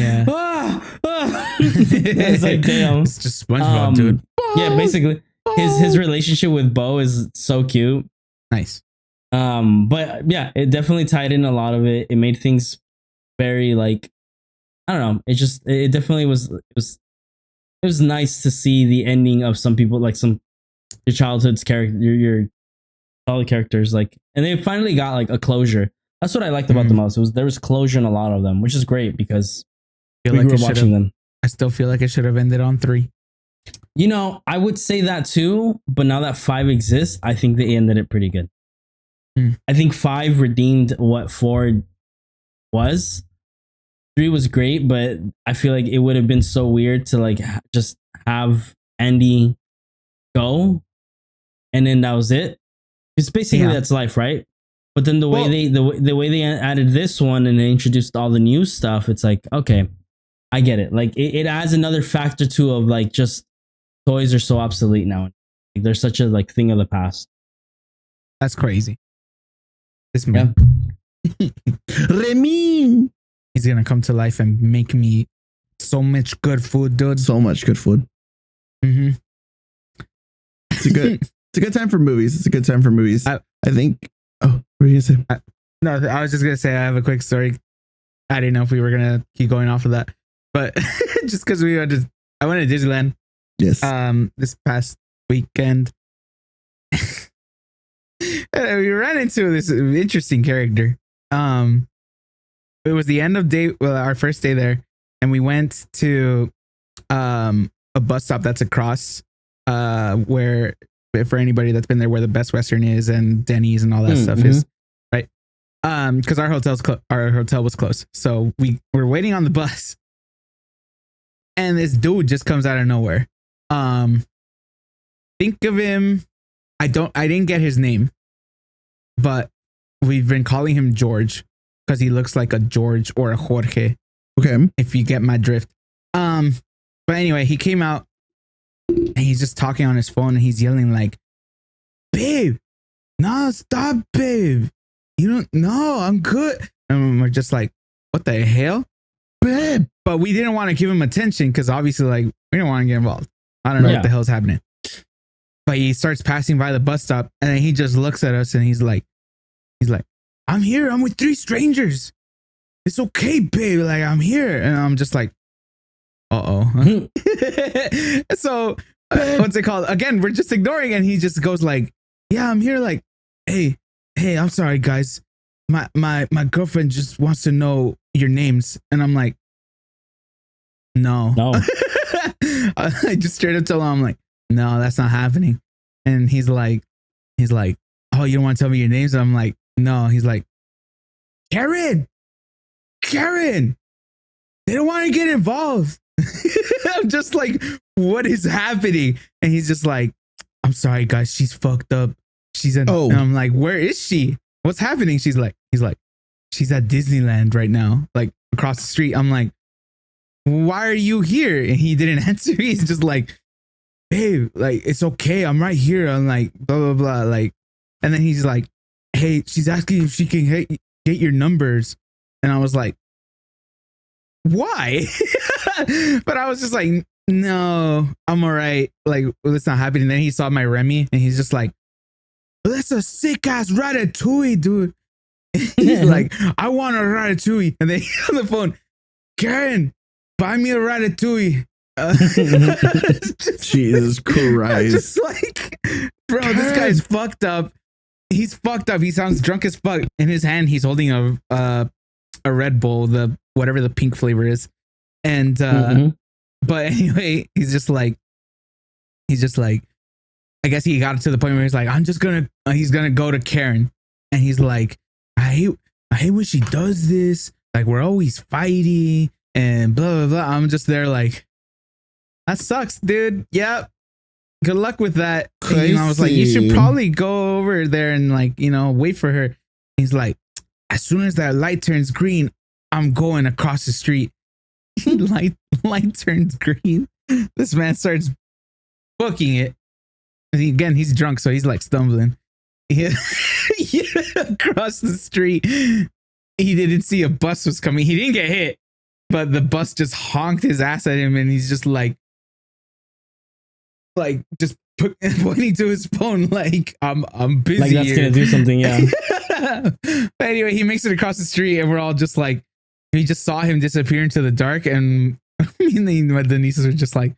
It's like, damn. It's just SpongeBob, dude. Yeah, basically, his relationship with Bo is so cute. Nice. But yeah, it definitely tied in a lot of it. It made things very like, I don't know. It definitely was. It was nice to see the ending of some people, like your childhood's character, your childhood characters, like, and they finally got like a closure. That's what I liked about the most. There was closure in a lot of them, which is great because we grew up watching them. I still feel like it should have ended on 3. You know, I would say that too, but now that 5 exists, I think they ended it pretty good. I think 5 redeemed what 4 was. 3 was great, but I feel like it would have been so weird to like just have Andy go, and then that was it. It's basically that's life, right? But then the way they added this one and they introduced all the new stuff, it's like, okay, I get it. Like it adds another factor too of like just toys are so obsolete now. Like, they're such a like thing of the past. That's crazy. This man, Remy, he's gonna come to life and make me so much good food, dude. So much good food. It's a good time for movies. It's a good time for movies. I think. Oh, what were you gonna say? No, I was just gonna say I have a quick story. I didn't know if we were gonna keep going off of that, but just because I went to Disneyland. Yes. This past weekend, we ran into this interesting character. It was the end of our first day there, and we went to a bus stop that's across where, for anybody that's been there, where the Best Western is and Denny's and all that stuff is, right? Because our hotel was closed, so we were waiting on the bus, and this dude just comes out of nowhere. Think of him. I didn't get his name, but we've been calling him George because he looks like a George or a Jorge. Okay. If you get my drift. But anyway, he came out and he's just talking on his phone and he's yelling like, "Babe, no, stop, babe. You don't know, I'm good." And we're just like, what the hell? Babe. But we didn't want to give him attention because obviously, like, we didn't want to get involved. I don't know what the hell's happening. But he starts passing by the bus stop and then he just looks at us and he's like, "I'm here. I'm with 3 strangers. It's okay, babe. Like, I'm here." And I'm just like, uh-oh. So what's it called? Again, we're just ignoring, and he just goes like, "Yeah, I'm here." Like, hey, I'm sorry, guys. My girlfriend just wants to know your names. And I'm like, no. I just straight up tell him, I'm like, no, that's not happening. And he's like, "Oh, you don't want to tell me your names?" And I'm like, no. He's like, Karen, they don't want to get involved. I'm just like, what is happening? And he's just like, "I'm sorry, guys. She's fucked up. And I'm like, where is she? What's happening?" He's like, "She's at Disneyland right now, like across the street." I'm like, "Why are you here?" And he didn't answer. He's just like, "Babe, like, it's okay. I'm right here." I'm like, blah, blah, blah. Like, and then he's like, "Hey, she's asking if she can get your numbers." And I was like, why? But I was just like, no, I'm all right. Like, well, it's not happening. And then he saw my Remy and he's just like, "That's a sick ass ratatouille, dude." He's like, "I want a ratatouille." And then he's on the phone, "Karen, buy me a ratatouille." Jesus Christ. Just like, bro, this guy's fucked up. He's fucked up. He sounds drunk as fuck. In his hand, he's holding a Red Bull, the whatever the pink flavor is. And but anyway, he's just like, I guess he got to the point where he's like, he's gonna go to Karen. And he's like, I hate when she does this. Like, we're always fighting and blah, blah, blah. I'm just there like, that sucks, dude. Yep. Good luck with that. And I was like, you should probably go over there and, like, wait for her. He's like, "As soon as that light turns green, I'm going across the street." light turns green. This man starts booking it. And again, he's drunk, so he's like stumbling. Across the street. He didn't see a bus was coming. He didn't get hit, but the bus just honked his ass at him, and he's just like just pointing to his phone like, I'm busy. Like that's gonna do something, yeah. But anyway, he makes it across the street, and we're all just like, we just saw him disappear into the dark, and the nieces are just like,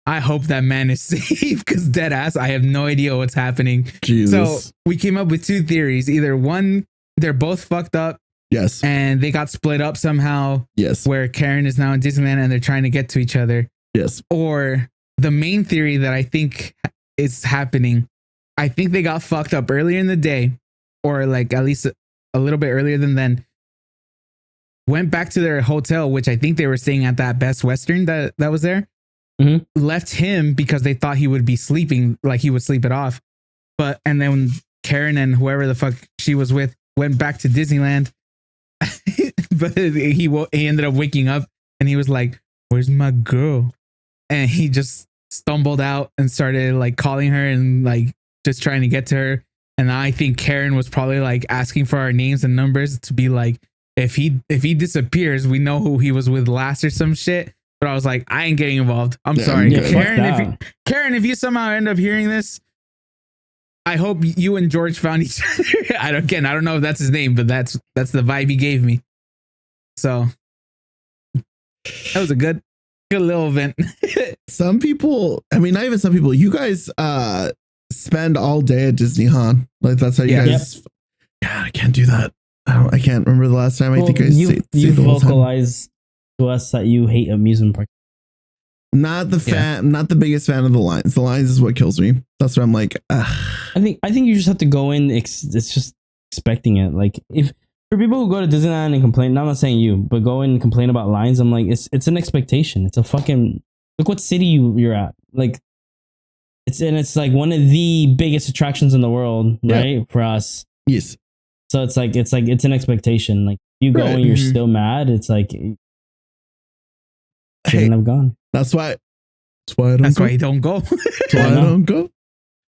I hope that man is safe, because dead ass, I have no idea what's happening. Jesus. So we came up with 2 theories. Either one, they're both fucked up. Yes. And they got split up somehow. Yes. Where Karen is now in Disneyland and they're trying to get to each other. Yes. Or the main theory that I think is happening, I think they got fucked up earlier in the day, or like at least a little bit earlier than then. Went back to their hotel, which I think they were staying at that Best Western that was there. Mm-hmm. Left him because they thought he would be sleeping, like he would sleep it off. And then when Karen and whoever the fuck she was with went back to Disneyland, but he ended up waking up and he was like, "Where's my girl?" And he just stumbled out and started like calling her and like just trying to get to her. And I think Karen was probably like asking for our names and numbers to be like, if he disappears, we know who he was with last or some shit. But I was like, I ain't getting involved. I'm sorry. Karen, if you somehow end up hearing this, I hope you and George found each other. I don't know if that's his name, but that's the vibe he gave me. So that was a good little event. Some people, I mean, not even some people, you guys spend all day at Disney, huh? Like that's how you guys. Yep. God, I can't do that. I can't remember the last time. I think you vocalized to us that you hate amusement parks. Not the fan, not the biggest fan of the lines. The lines is what kills me. That's where I'm like, ugh. I think you just have to go in. It's just expecting it. Like if for people who go to Disneyland and complain, I'm not saying you, but go in and complain about lines. I'm like, it's an expectation. It's a fucking look what city you're at. Like it's like one of the biggest attractions in the world, right? For us. Yes. So it's an expectation. Like you go and you're still mad. It's like shouldn't have gone. That's why I don't go. Why you don't go. That's why I don't go.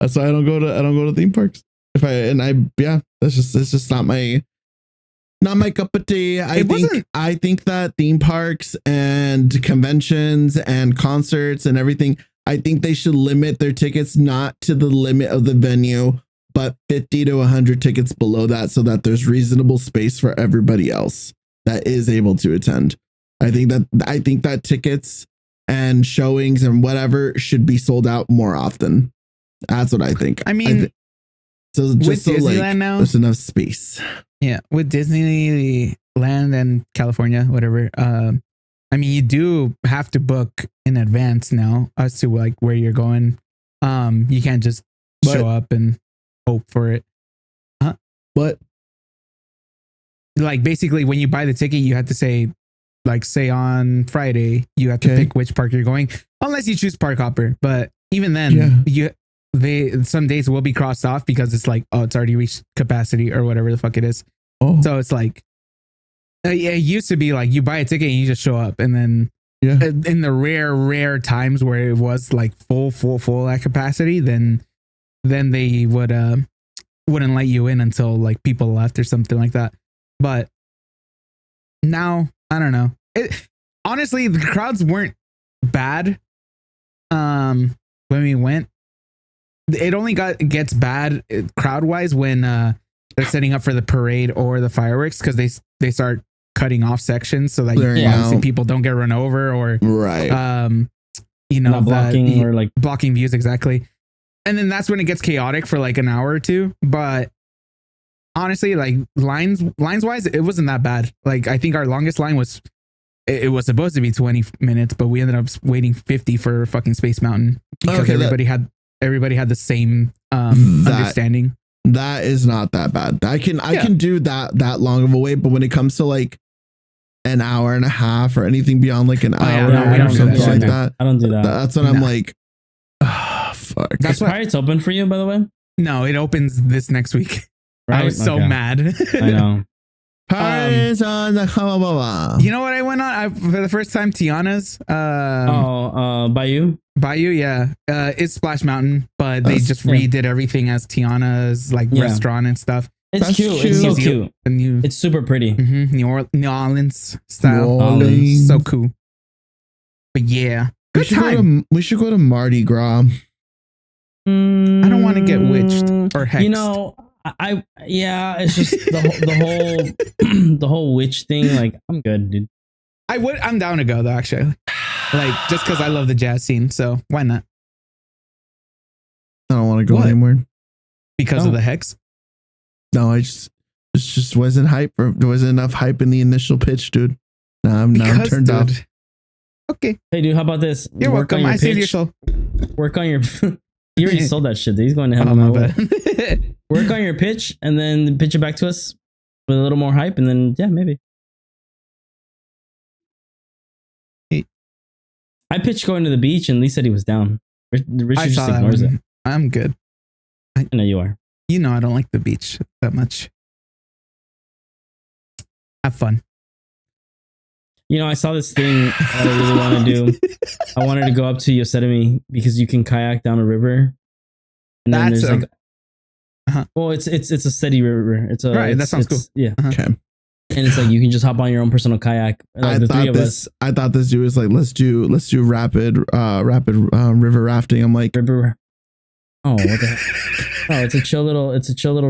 That's why I don't go to theme parks. That's just not my cup of tea. I think that theme parks and conventions and concerts and everything, I think they should limit their tickets not to the limit of the venue, but 50 to 100 tickets below that, so that there's reasonable space for everybody else that is able to attend. I think that tickets and showings and whatever should be sold out more often. That's what I think. I mean, so just with Disneyland now, there's enough space. Yeah, with Disneyland and California, whatever. I mean, you do have to book in advance now as to like where you're going. You can't just show up and hope for it. Huh? But like basically, when you buy the ticket, you have to say on Friday, you have to pick which park you're going, unless you choose Park Hopper. But even then, some days will be crossed off because it's like, oh, it's already reached capacity or whatever the fuck it is. Oh. So it's like, it used to be like you buy a ticket and you just show up, and then in the rare times where it was like full at capacity, then they wouldn't let you in until like people left or something like that. But now I don't know. Honestly, the crowds weren't bad. When we went, it only gets bad crowd wise when they're setting up for the parade or the fireworks, because they start cutting off sections so that obviously people don't get run over or not blocking or like blocking views exactly. And then that's when it gets chaotic for like an hour or two. But honestly, like lines wise, it wasn't that bad. Like I think our longest line was supposed to be 20 minutes, but we ended up waiting 50 for fucking Space Mountain because everybody had the same understanding. That is not that bad. I can do that long of a wait, but when it comes to like an hour and a half or anything beyond like an hour or something like that, I don't do that. That's when I'm like, oh, fuck. That's why it's open for you, by the way. No, it opens this next week. Right? I was so mad. I know. Pirates on the You know what I went on for the first time? Tiana's. Bayou, yeah. It's Splash Mountain, but they just redid everything as Tiana's like restaurant and stuff. It's cute. It's so cute. And it's super pretty. New Orleans style. So cool. But yeah, good time. We should go to Mardi Gras. I don't want to get witched or hexed. You know, it's just the whole witch thing. Like, I'm good, dude. I'm down to go though, actually. Like, just because I love the jazz scene, so why not? I don't want to go anymore because of the hex. No, it just wasn't hype. There wasn't enough hype in the initial pitch, dude. I'm turned off. Okay. Hey, dude, how about this? You're welcome. I saved your soul. Work on your. You already sold that shit. Dude. He's going to hell. My bad. Work on your pitch and then pitch it back to us with a little more hype, and then maybe. Hey. I pitched going to the beach, and Lee said he was down. Richard just ignores it. I'm good. I know you are. You know I don't like the beach that much. Have fun. You know, I saw this thing that I really want to do. I wanted to go up to Yosemite because you can kayak down a river. And then there's like, well, it's a steady river. That sounds cool. Yeah. Okay. And it's like you can just hop on your own personal kayak. Like the three of us. I thought this dude was like, let's do rapid river rafting. I'm like, river. Oh, what the heck? Oh, it's a chill little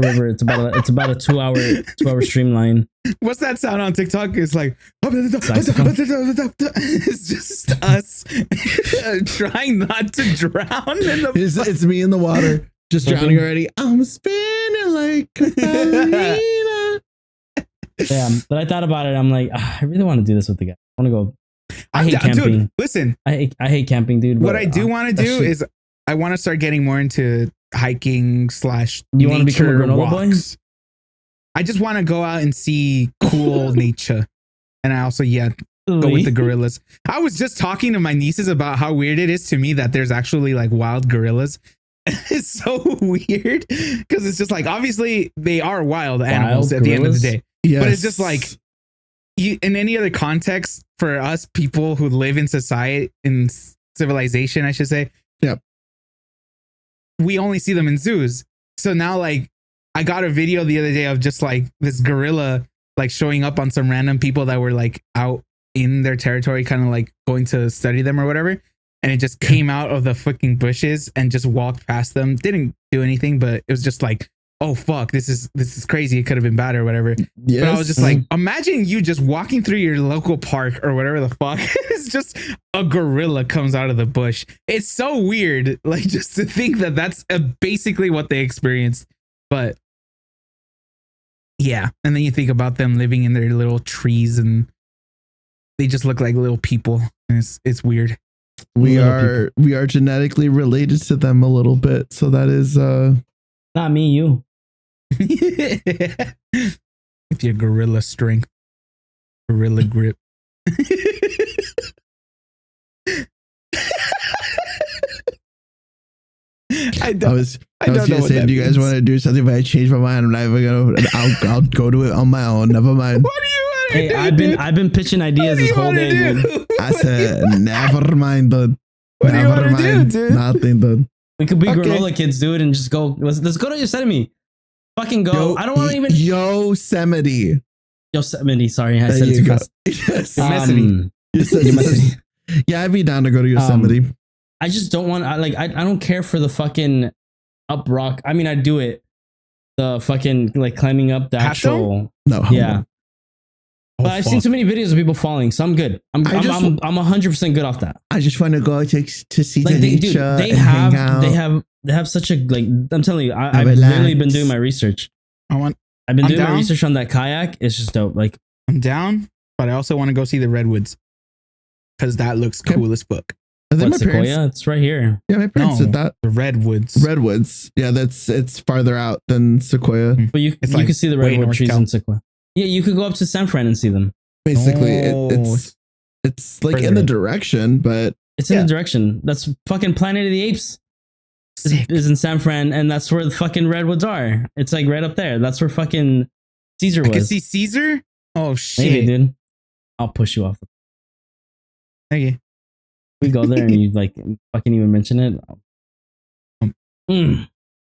river. It's about a 2-hour streamline. What's that sound on TikTok? It's like it's just us trying not to drown in the it's me in the water. Just drowning already. I'm spinning like a ballerina. Yeah, but I thought about it. I'm like, I really want to do this with the guy. I want to go. I hate camping. Dude, listen, I hate camping, dude. What I do want to do is I want to start getting more into hiking / You want to become a granola walks. Boy? I just want to go out and see cool nature. And I also, go with the gorillas. I was just talking to my nieces about how weird it is to me that there's actually like wild gorillas. It's so weird because it's just like, obviously they are wild animals at the end of the day. Yes. But it's just like, in any other context for us people who live in society, in civilization, I should say. Yep. We only see them in zoos. So now like I got a video the other day of just like this gorilla like showing up on some random people that were like out in their territory, kind of like going to study them or whatever. And it just came out of the fucking bushes and just walked past them. Didn't do anything, but it was just like, oh fuck, this is crazy. It could have been bad or whatever. Yes. But I was just like, imagine you just walking through your local park or whatever the fuck. It's just a gorilla comes out of the bush. It's so weird. Like just to think that that's basically what they experienced. But yeah. And then you think about them living in their little trees and they just look like little people. And it's weird. We are genetically related to them a little bit. So that is not me, you. With your gorilla strength, gorilla grip. I was gonna say, do you guys want to do something? If I change my mind, I'm not even gonna. I'll go to it on my own. Never mind. What do you want to do? I've been pitching ideas this whole day, dude. I said, never mind, dude. What do you want to do, dude? Nothing, dude. We could be granola kids, dude, and just go. Let's go to Yosemite. Fucking go. I don't want to even. Yosemite. Sorry, I said it too fast. Yosemite. Yeah, I'd be down to go to Yosemite. I just don't want. I don't care for the fucking up rock. I mean, I do it. The fucking like climbing up the actual. No. Yeah. But I've seen too many videos of people falling, so I'm good. I'm 100% good off that. I just want to go to see the nature. Dude, they have such a like. I'm telling you, I've literally been doing my research. I've been doing my research on that kayak. It's just dope. Like I'm down, but I also want to go see the redwoods because that looks cool as fuck. Sequoia? It's right here. Yeah, my parents did that. The redwoods. Redwoods. Yeah, it's farther out than Sequoia. But you can see the redwood trees in Sequoia. Yeah, you could go up to San Fran and see them. Basically, it's like in the direction, but it's in the direction. That's fucking Planet of the Apes. Is in San Fran, and that's where the fucking redwoods are. It's like right up there. That's where fucking Caesar was. I can see Caesar. Oh shit, maybe, dude. I'll push you off. Okay. We go there and you like fucking even mention it.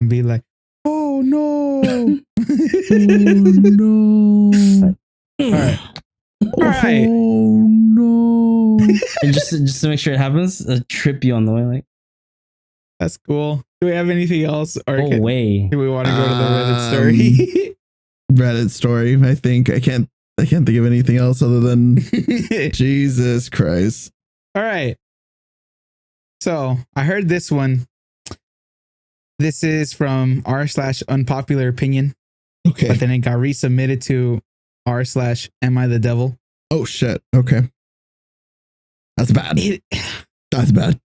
Be like, oh no. Oh no. All right. Oh no. And just to make sure it happens, I'll trip you on the way. Like that's cool. Do we have anything else? Or do we want to go to the Reddit story? Reddit story. I think I can't think of anything else other than Jesus Christ. All right. So I heard this one. This is from r/unpopular opinion. Okay. But then it got resubmitted to r/am I the devil? Oh shit. Okay. That's bad. That's bad.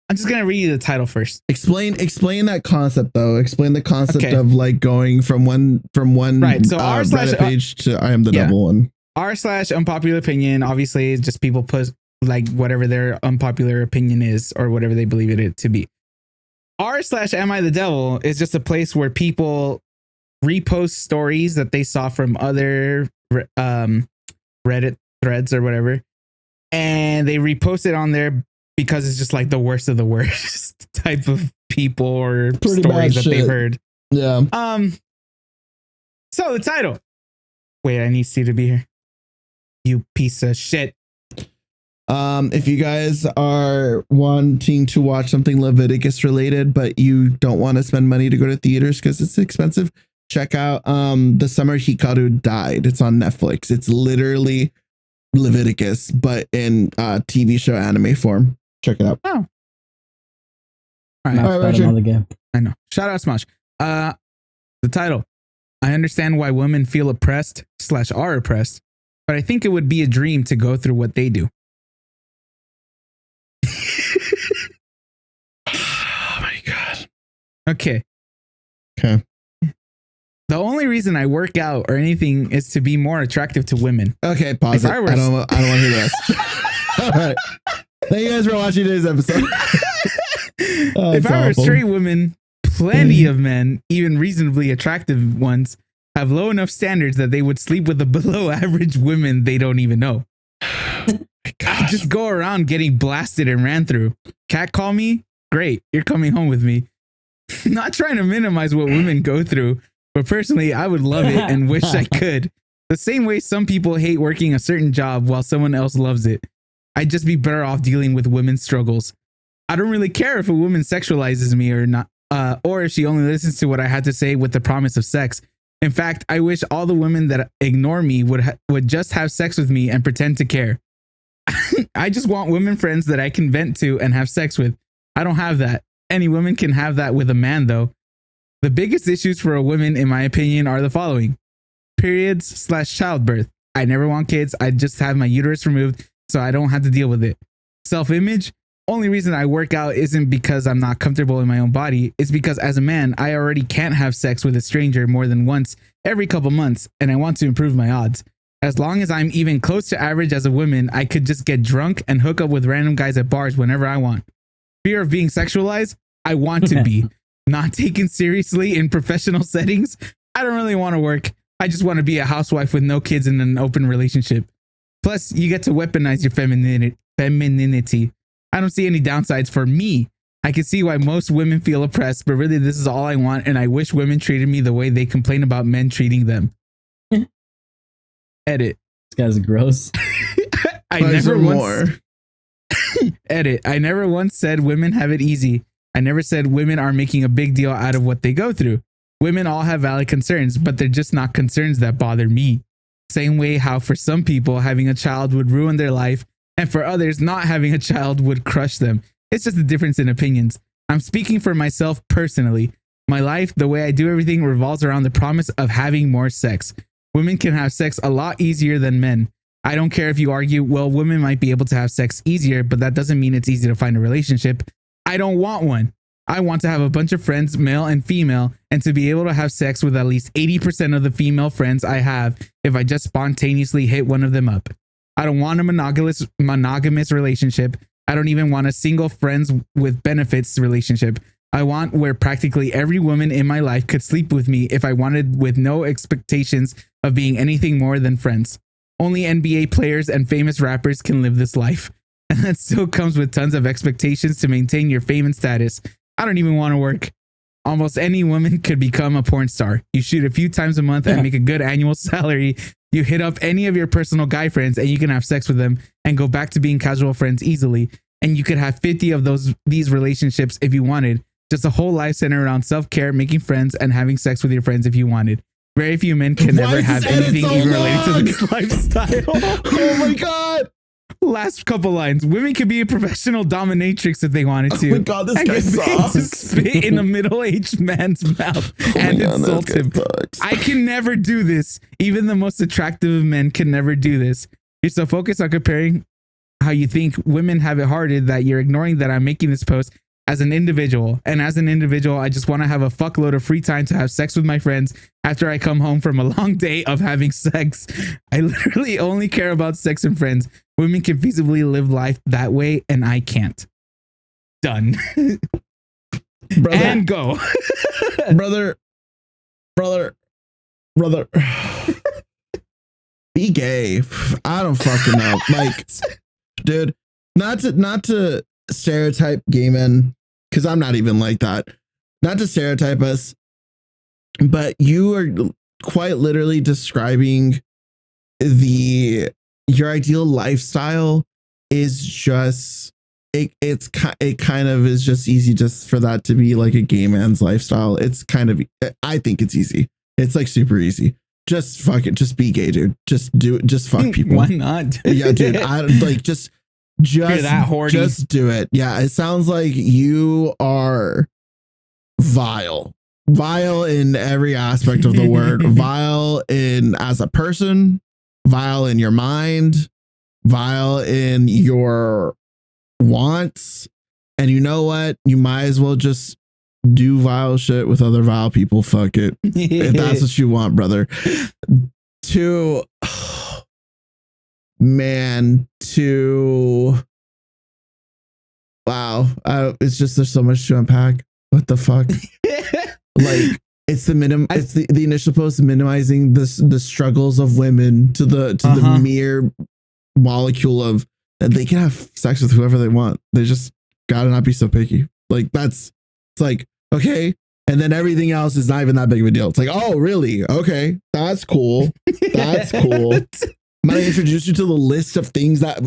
I'm just gonna read you the title first. Explain that concept though. Explain the concept of like going from one right. So Reddit page to I am the devil one. r/unpopular opinion. Obviously, it's just people put like whatever their unpopular opinion is or whatever they believe it to be. r/am I the devil is just a place where people repost stories that they saw from other Reddit threads or whatever, and they repost it on there because it's just like the worst of the worst type of people or stories that they've heard. Yeah. So the title. Wait, I need Steve to be here. You piece of shit. If you guys are wanting to watch something Leviticus related, but you don't want to spend money to go to theaters because it's expensive, check out The Summer Hikaru Died. It's on Netflix. It's literally Leviticus, but in TV show anime form. Check it out. Oh. All right, Roger. All I know. Shout out Smosh. The title. I understand why women feel oppressed / are oppressed, but I think it would be a dream to go through what they do. Oh my God. Okay. Okay. The only reason I work out or anything is to be more attractive to women. Okay, pause If it. I were- I don't want to hear this. All right. Thank you guys for watching today's episode. If I were a straight woman, plenty of men, even reasonably attractive ones, have low enough standards that they would sleep with the below average women they don't even know. I just go around getting blasted and ran through. Catcall me? Great. You're coming home with me. Not trying to minimize what women go through, but personally, I would love it and wish I could. The same way some people hate working a certain job while someone else loves it. I'd just be better off dealing with women's struggles. I don't really care if a woman sexualizes me or not, or if she only listens to what I had to say with the promise of sex. In fact, I wish all the women that ignore me would just have sex with me and pretend to care. I just want women friends that I can vent to and have sex with. I don't have that. Any woman can have that with a man, though. The biggest issues for a woman, in my opinion, are the following. Periods / childbirth. I never want kids. I just have my uterus removed so I don't have to deal with it. Self-image. Only reason I work out isn't because I'm not comfortable in my own body. It's because as a man, I already can't have sex with a stranger more than once every couple months, and I want to improve my odds. As long as I'm even close to average as a woman, I could just get drunk and hook up with random guys at bars whenever I want. Fear of being sexualized? I want to be. Not taken seriously in professional settings? I don't really want to work. I just want to be a housewife with no kids in an open relationship. Plus, you get to weaponize your femininity. I don't see any downsides for me. I can see why most women feel oppressed, but really this is all I want, and I wish women treated me the way they complain about men treating them. Edit. This guy's gross. I never once said women have it easy. I never said women are making a big deal out of what they go through. Women all have valid concerns, but they're just not concerns that bother me. Same way how for some people having a child would ruin their life, and for others not having a child would crush them. It's just a difference in opinions. I'm speaking for myself personally. My life, the way I do everything, revolves around the promise of having more sex. Women can have sex a lot easier than men. I don't care if you argue, well, women might be able to have sex easier, but that doesn't mean it's easy to find a relationship. I don't want one. I want to have a bunch of friends, male and female, and to be able to have sex with at least 80% of the female friends I have if I just spontaneously hit one of them up. I don't want a monogamous relationship. I don't even want a single friends with benefits relationship. I want where practically every woman in my life could sleep with me if I wanted, with no expectations of being anything more than friends. Only NBA players and famous rappers can live this life. And that still comes with tons of expectations to maintain your fame and status. I don't even want to work. Almost any woman could become a porn star. You shoot a few times a month and make a good annual salary. You hit up any of your personal guy friends and you can have sex with them and go back to being casual friends easily. And you could have 50 of these relationships if you wanted. Just a whole life centered around self-care, making friends, and having sex with your friends if you wanted. Very few men can ever have anything even related to this lifestyle. Oh my God. Last couple lines. Women could be a professional dominatrix if they wanted to. Oh my God, this guy sucks. To spit in a middle-aged man's mouth and insult him. I can never do this. Even the most attractive of men can never do this. You're so focused on comparing how you think women have it harder that you're ignoring that I'm making this post as an individual. And as an individual, I just want to have a fuckload of free time to have sex with my friends after I come home from a long day of having sex. I literally only care about sex and friends. Women can feasibly live life that way, and I can't. Done. Brother, and go. brother. Be gay. I don't fucking know. Like, dude, not to stereotype gay men, because I'm not even like that. Not to stereotype us, but you are quite literally describing your ideal lifestyle is just it kind of is just easy just for that to be like a gay man's lifestyle. It's kind of, I think it's easy. It's like super easy. Just fuck it. Just be gay, dude. Just do it. Just fuck people. Why not? Yeah, dude. I like just do it. Yeah, it sounds like you are vile. Vile in every aspect of the word. Vile in as a person, vile in your mind, vile in your wants. And you know what? You might as well just do vile shit with other vile people. Fuck it. If that's what you want, brother. To wow. It's just there's so much to unpack. What the fuck? Like it's the initial post minimizing the struggles of women to the mere molecule of that they can have sex with whoever they want. They just gotta not be so picky. Like it's like, okay. And then everything else is not even that big of a deal. It's like, oh, really? Okay. That's cool. That's cool. I'm going to introduce you to the list of things that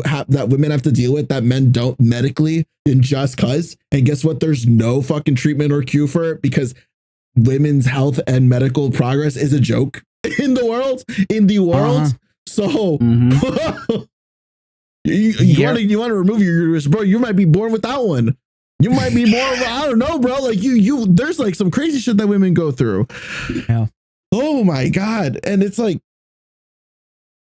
women have to deal with that men don't medically and just cause. And guess what? There's no fucking treatment or cure for it because women's health and medical progress is a joke in the world. So you want to remove your uterus, bro. You might be born without one. You might be more of, I don't know, bro. Like you there's like some crazy shit that women go through. Yeah. Oh my God. And it's like,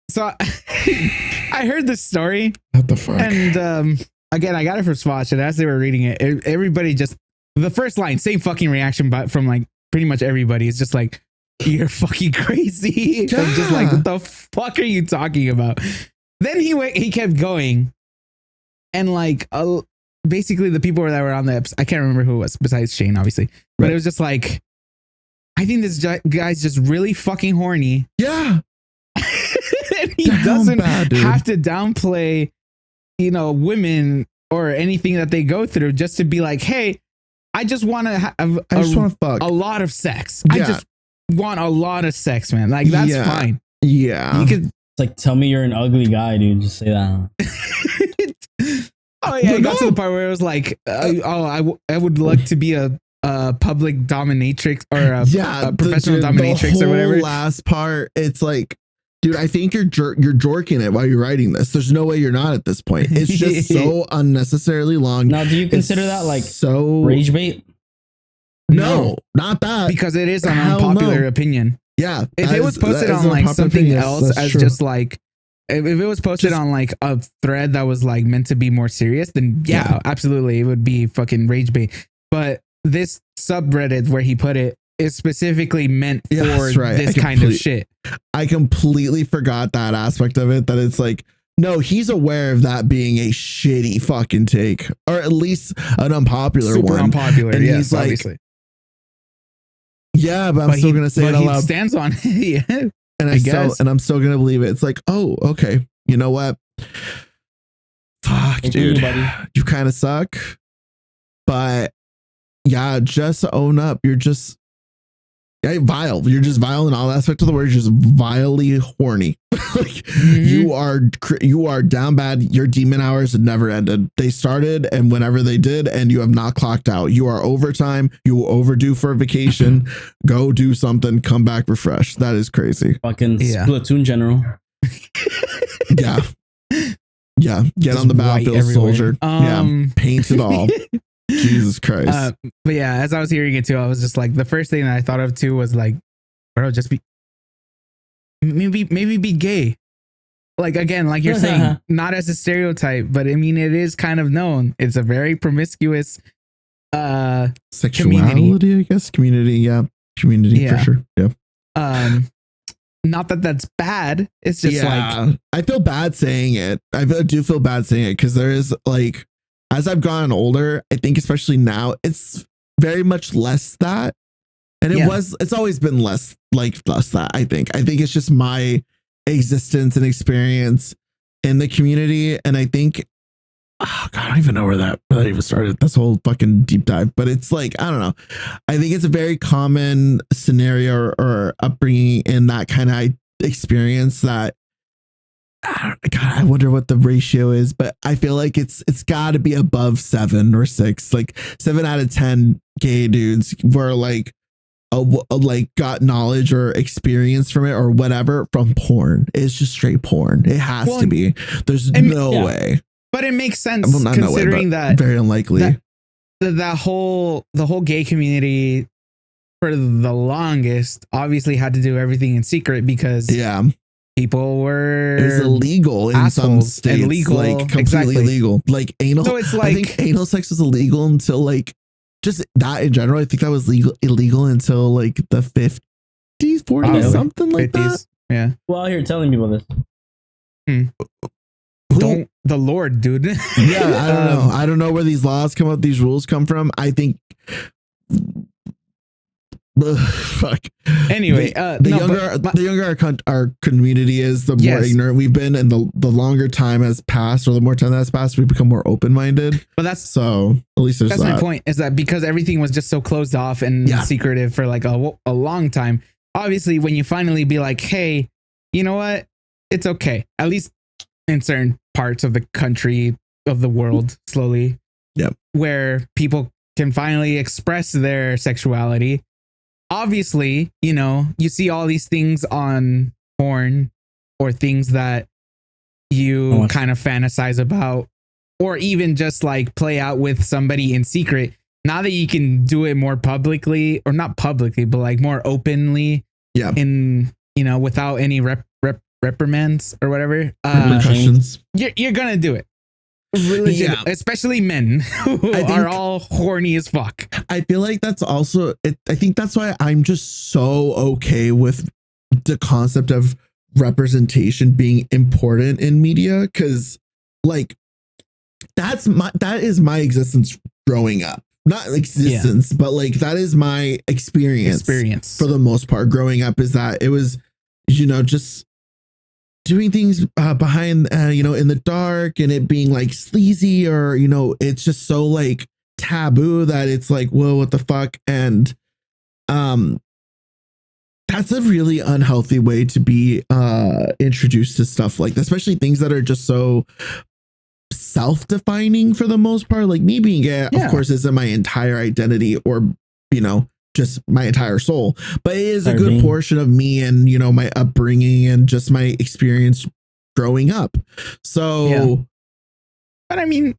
so I heard this story. What the fuck? And again, I got it from Swatch, and as they were reading it, everybody just the first line, same fucking reaction, but from like pretty much everybody. It's just like, you're fucking crazy. Yeah. I'm just like, what the fuck are you talking about? Then he kept going, and like basically the people that were on the episode, I can't remember who it was besides Shane, obviously, but right. It was just like, I think this guy's just really fucking horny. Yeah. And he doesn't have to downplay, women or anything that they go through just to be like, hey, I just want to have fuck a lot of sex. Yeah. I just want a lot of sex, man. Like, that's fine. Yeah. You could, it's like, tell me you're an ugly guy, dude. Just say that. Oh yeah, it got to the part where it was like, I would like to be a public dominatrix or a professional dominatrix or whatever. Last part, it's like, dude, I think you're jorking it while you're writing this. There's no way you're not at this point. It's just so unnecessarily long. Now, do you consider that like so rage bait? No, not that, because it is an unpopular opinion. Yeah, if it was posted on like something else as true. Just like. If it was posted on like a thread that was like meant to be more serious, then yeah, absolutely, it would be fucking rage bait. But this subreddit where he put it is specifically meant for this kind of shit. I completely forgot that aspect of it, that it's like, no, he's aware of that being a shitty fucking take, or at least an unpopular one. Super unpopular, and yes, he's like, obviously. Yeah, but I'm still going to say it out loud. He stands on it, yeah. And I'm still gonna believe it. It's like, oh, okay. You know what? Fuck, dude. You kind of suck. But yeah, just own up. You're just vile. You're just vile in all aspects of the word. You're just vilely horny. Like you are down bad. Your demon hours have never ended. They started, and whenever they did, and you have not clocked out. You are overtime. You will overdue for a vacation. Go do something. Come back refreshed. That is crazy. Fucking Splatoon general. Yeah. Yeah. Get just on the battlefield, soldier. Paint it all. Jesus Christ. But yeah, as I was hearing it too, I was just like, the first thing that I thought of too was like, bro, just maybe be gay. Like, again, like you're saying, not as a stereotype, but I mean, it is kind of known. It's a very promiscuous sexuality community. I guess community for sure. Yeah. Not that that's bad. It's just like, I feel bad saying it. I do feel bad saying it, because there is like, as I've gotten older, I think especially now, it's very much less that. And it's always been less that, I think. I think it's just my existence and experience in the community. And I think, oh God, I don't even know where that even started. This whole fucking deep dive. But it's like, I don't know. I think it's a very common scenario or upbringing in that kind of experience that, God, I wonder what the ratio is, but I feel like it's got to be above 7 or 6. Like 7 out of 10 gay dudes were like, got knowledge or experience from it or whatever from porn. It's just straight porn. It has to be. There's no way. But it makes sense, considering that very unlikely. the whole gay community for the longest obviously had to do everything in secret because people were, it was illegal in some states, illegal, like completely illegal, like anal. So it's like, I think anal sex was illegal until like just that in general. I think that was illegal until like the 50s, 40s, something like 50s. That. Yeah. Well, out here telling people this. Don't the Lord, dude. Yeah, I don't know. I don't know where these laws come up, these rules come from. I think. Fuck. Anyway, the younger our community is, the more ignorant we've been, and the longer time has passed, or the more time that has passed, we become more open minded. But that's so. At least that's my point. Is that because everything was just so closed off and secretive for like a long time. Obviously, when you finally be like, hey, you know what? It's okay. At least in certain parts of the country, of the world, slowly. Yep. Where people can finally express their sexuality. Obviously, you know, you see all these things on porn or things that you kind of fantasize about, or even just like play out with somebody in secret. Now that you can do it more publicly, or not publicly, but like more openly, in, you know, without any reprimands or whatever, repercussions, you're gonna do it. Religion, especially men who are all horny as fuck. I feel like that's also I think that's why I'm just so okay with the concept of representation being important in media, because like that is my existence growing up. Not existence, but like that is my experience for the most part growing up, is that it was, you know, just doing things behind, you know, in the dark, and it being like sleazy, or, you know, it's just so like taboo that it's like, whoa, what the fuck? And that's a really unhealthy way to be introduced to stuff like that, especially things that are just so self-defining for the most part. Like me being gay, of course, isn't my entire identity, or, you know, just my entire soul, but it is a good portion of me, and, you know, my upbringing and just my experience growing up. So, but I mean,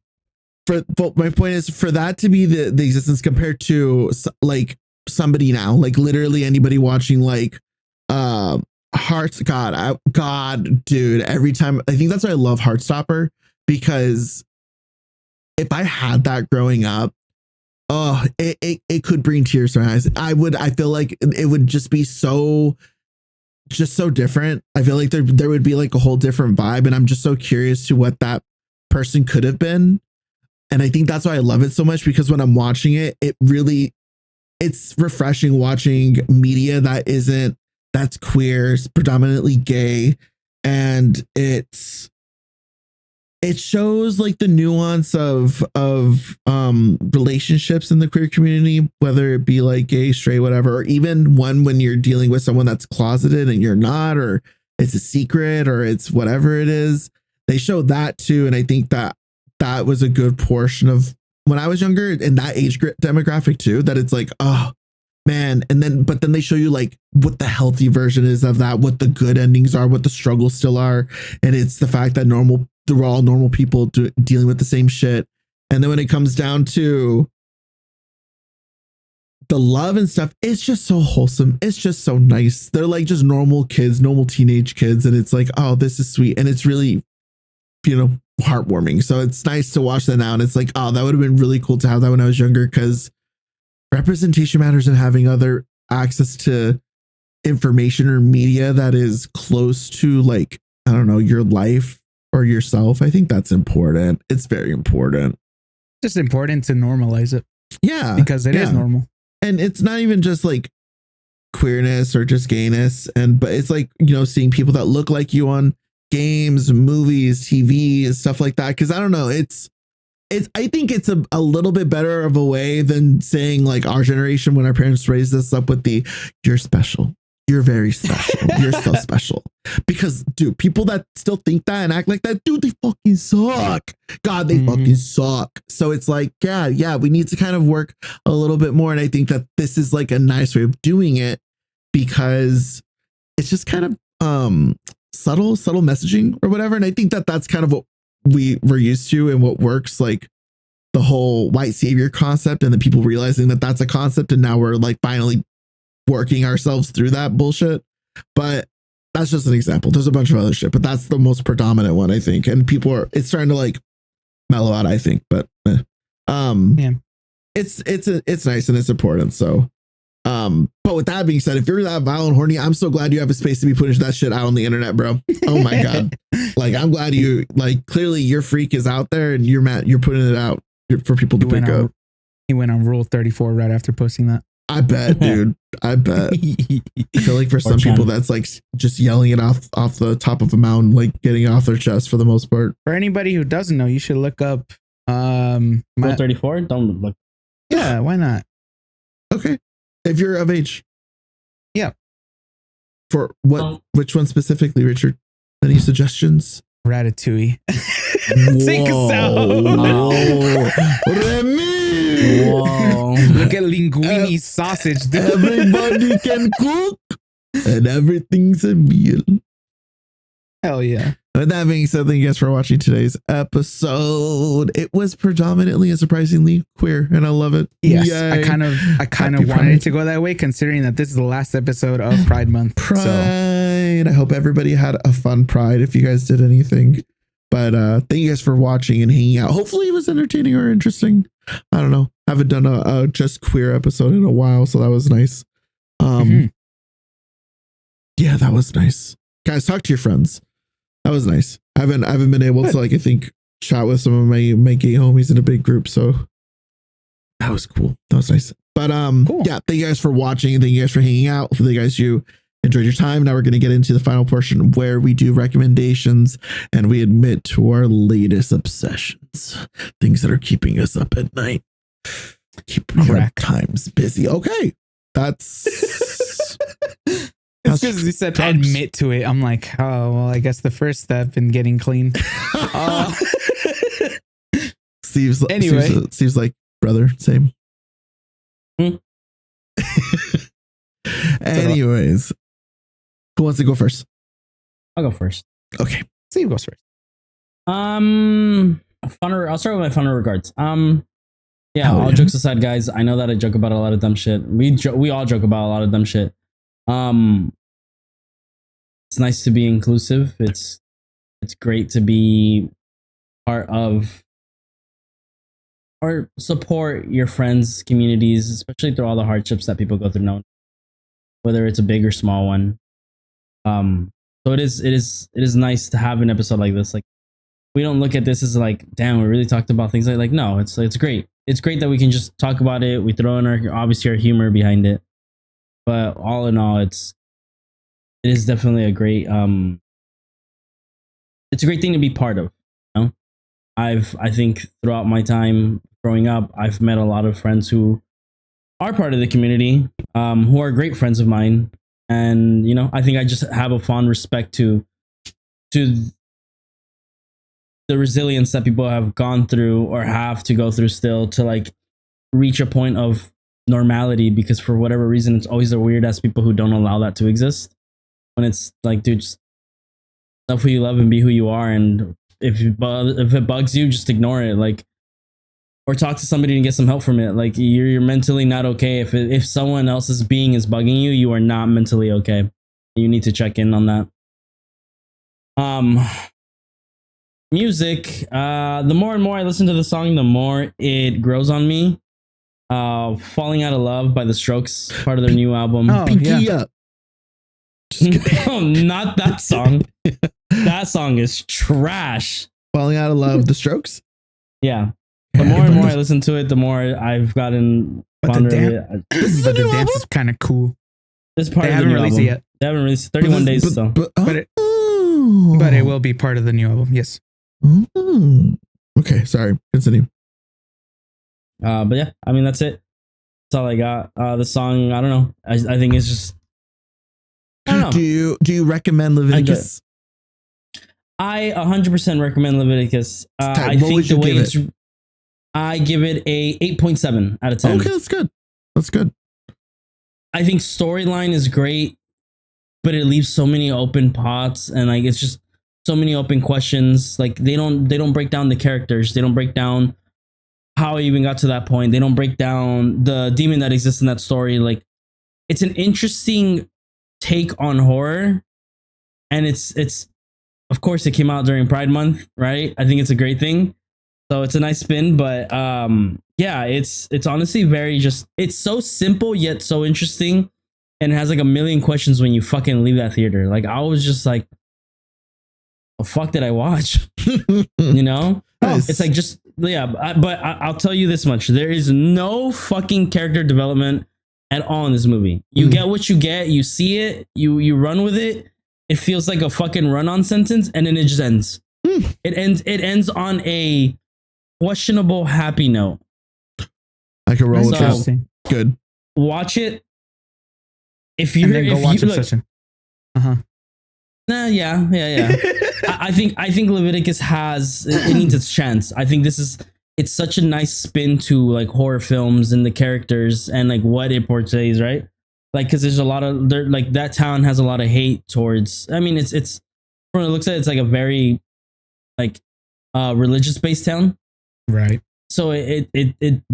but my point is, for that to be the existence compared to like somebody now, like literally anybody watching like Hearts, God, dude, every time, I think that's why I love Heartstopper, because if I had that growing up, oh, it could bring tears to my eyes. I feel like it would just be so different. I feel like there would be like a whole different vibe, and I'm just so curious to what that person could have been. And I think that's why I love it so much, because when I'm watching it, it's refreshing watching media that's queer, it's predominantly gay, and it shows like the nuance of relationships in the queer community, whether it be like gay, straight, whatever, or even when you're dealing with someone that's closeted and you're not, or it's a secret, or it's whatever it is. They show that too. And I think that was a good portion of when I was younger, in that age demographic too, that it's like, oh man. But then they show you like what the healthy version is of that, what the good endings are, what the struggles still are. And it's the fact that we're all normal people dealing with the same shit. And then when it comes down to the love and stuff, it's just so wholesome. It's just so nice. They're like just normal kids, normal teenage kids. And it's like, oh, this is sweet. And it's really, you know, heartwarming. So it's nice to watch that now. And it's like, oh, that would have been really cool to have that when I was younger, because representation matters, and having other access to information or media that is close to, like, I don't know, your life or yourself. I think that's important. It's very important. Just important to normalize it. Yeah. Because it is normal. And it's not even just like queerness or just gayness. But it's like, you know, seeing people that look like you on games, movies, TV, and stuff like that. Cause I don't know, I think it's a little bit better of a way than saying like our generation, when our parents raised us up with you're special. You're very special. You're so special. Because, dude, people that still think that and act like that, dude, they fucking suck. God, they fucking suck. So it's like, yeah, we need to kind of work a little bit more. And I think that this is like a nice way of doing it, because it's just kind of subtle messaging or whatever. And I think that that's kind of what we're used to and what works. Like, the whole white savior concept and the people realizing that that's a concept. And now we're like finally working ourselves through that bullshit. But that's just an example. There's a bunch of other shit, but that's the most predominant one, I think. And it's starting to like mellow out, I think. But yeah, it's nice and it's important. So, but with that being said, if you're that vile and horny, I'm so glad you have a space to be putting that shit out on the internet, bro. Oh my God. Like, I'm glad you, like, clearly your freak is out there and you're putting it out for people to pick up. He went on Rule 34 right after posting that. I bet, dude. I bet. I feel like for some people that's like just yelling it off the top of a mountain, like getting off their chest for the most part. For anybody who doesn't know, you should look up Rule 34. Don't look. Yeah, why not? Okay. If you're of age. Yeah. For what? Which one specifically, Richard? Any suggestions? Ratatouille. Take us out. Remy. Whoa. Look at linguine sausage. Dude. Everybody can cook and everything's a meal. Hell yeah. With that being said, thank you guys for watching today's episode. It was predominantly and surprisingly queer, and I love it. Yes, Yay. I kind of Happy wanted Pride. it to go that way, considering that this is the last episode of Pride Month. Pride. So. I hope everybody had a fun Pride if you guys did anything. But thank you guys for watching and hanging out. Hopefully it was entertaining or interesting. I don't know. I haven't done a just queer episode in a while, so that was nice. Yeah, that was nice. Guys, talk to your friends. That was nice. I haven't been able to, like, I think, chat with some of my gay homies in a big group, so that was cool. That was nice. But cool. Yeah, thank you guys for watching. Thank you guys for hanging out. Hopefully you enjoyed your time. Now we're going to get into the final portion where we do recommendations and we admit to our latest obsessions, things that are keeping us up at night, keeping our times busy. Okay, that's it's because you said admit to it. I'm like, oh well, I guess the first step in getting clean. Steve's anyway, like brother, same. Hmm. Anyways, who wants to go first? I'll go first. Okay, Steve goes first. I'll start with my funner regards. All jokes aside, guys. I know that I joke about a lot of dumb shit. We all joke about a lot of dumb shit. It's nice to be inclusive. It's great to be part of or support your friends' communities, especially through all the hardships that people go through now, whether it's a big or small one. So it is nice to have an episode like this. Like, we don't look at this as like, damn, we really talked about things like no, it's great. It's great that we can just talk about it. We throw in our humor behind it. But all in all, it is definitely a great it's a great thing to be part of. You know? I think throughout my time growing up, I've met a lot of friends who are part of the community, who are great friends of mine. And, you know, I think I just have a fond respect to the resilience that people have gone through or have to go through still to like reach a point of normality, because for whatever reason, it's always the weird ass people who don't allow that to exist. When it's like, dude, just love who you love and be who you are. And if it bugs you, just ignore it. Like, or talk to somebody and get some help from it. Like, you're mentally not okay. If someone else's being is bugging you, you are not mentally okay. You need to check in on that. Music. The more and more I listen to the song, the more it grows on me. Falling Out of Love by The Strokes, part of their new album. Oh, yeah. No, not that song. That song is trash. Falling Out of Love, The Strokes. Yeah. The more and more I listen to it, the more I've gotten fonder of it. But the dance is kind of cool. This part they of the new released album. It yet. They haven't released 31 days, so. But it will be part of the new album. Yes. Okay, sorry. Continue. But yeah, I mean, that's it. That's all I got. The song, I don't know. I think it's just. I don't know. Do you recommend Leviticus? I 100% recommend Leviticus. I what think the way it's. it? I give it a 8.7 out of 10. Okay, that's good. That's good. I think storyline is great, but it leaves so many open pots, and like it's just so many open questions. Like they don't break down the characters. They don't break down how it even got to that point. They don't break down the demon that exists in that story. Like, it's an interesting take on horror, and it's of course it came out during Pride Month, right? I think it's a great thing. So it's a nice spin, but yeah, it's honestly very just, it's so simple yet so interesting, and it has like a million questions when you fucking leave that theater. Like, I was just like, the fuck did I watch? You know? Nice. It's like, just, yeah, but I'll tell you this much. There is no fucking character development at all in this movie. You get what you get, you see it, you run with it. It feels like a fucking run-on sentence, and then it just ends. It ends on a questionable happy note. I can roll with So, that. Good. watch it. If you And then go watch like, Obsession. nah, yeah. I think Leviticus has, it needs its chance. I think it's such a nice spin to like horror films and the characters and like what it portrays, right? Like, because there's a lot of like that town has a lot of hate towards. I mean, it's from what it looks like, it's like a very like religious based town, Right. so it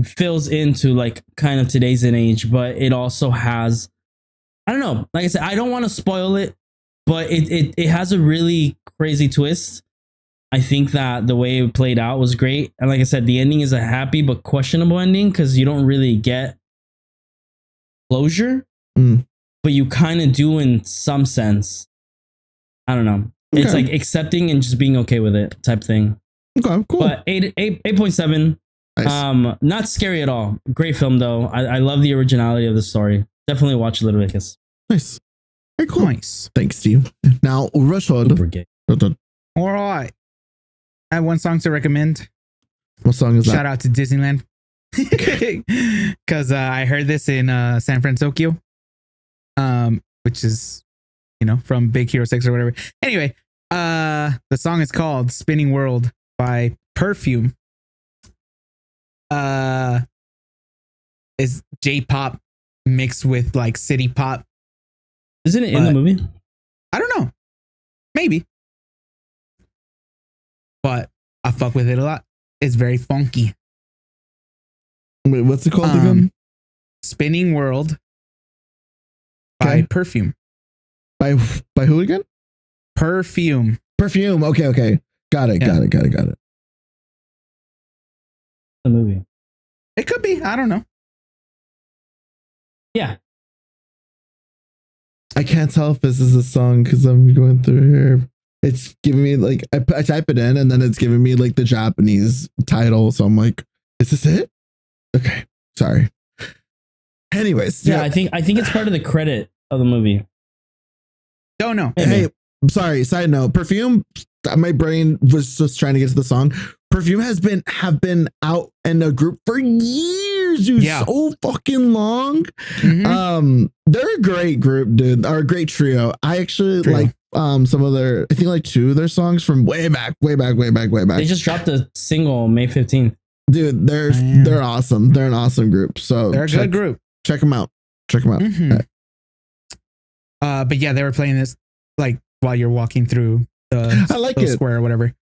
fills into like kind of today's and age, but it also has, I don't know, like I said, I don't want to spoil it, but it has a really crazy twist. I think that the way it played out was great, and like I said, the ending is a happy but questionable ending because you don't really get closure, but you kind of do in some sense. I don't know. Okay. It's like accepting and just being okay with it type thing. Okay, cool. But 8.7. Nice. Not scary at all. Great film though. I love the originality of the story. Definitely watch Leviticus. Nice. Very cool. Nice. Thanks, Steve. Now, Rashad. Super gay. All right. I have one song to recommend. What song is that? Shout out to Disneyland. Because I heard this in San Francisco, which is, from Big Hero 6 or whatever. Anyway, the song is called Spinning World by Perfume. Is J-pop mixed with like city pop. Isn't it in the movie? I don't know. Maybe. But I fuck with it a lot. It's very funky. Wait, what's it called again? Spinning World by Perfume. By who again? Perfume. Perfume. Okay. Got it. The movie. It could be. I don't know. Yeah. I can't tell if this is a song because I'm going through here. It's giving me like, I type it in and then it's giving me like the Japanese title. So I'm like, is this it? Okay. Sorry. Anyways. Yeah, I think it's part of the credit of the movie. Don't know. Hey, sorry. Side note, Perfume. My brain was just trying to get to the song. Perfume have been out in a group for years, dude. Yeah. So fucking long. Mm-hmm. They're a great group, dude. Or a great trio. I actually like some of their, I think like 2 of their songs from way back. They just dropped a single May 15th. Dude, they're awesome. They're an awesome group. So they're a good group. Check them out. Mm-hmm. Right. But yeah, they were playing this like while you're walking through the square or whatever.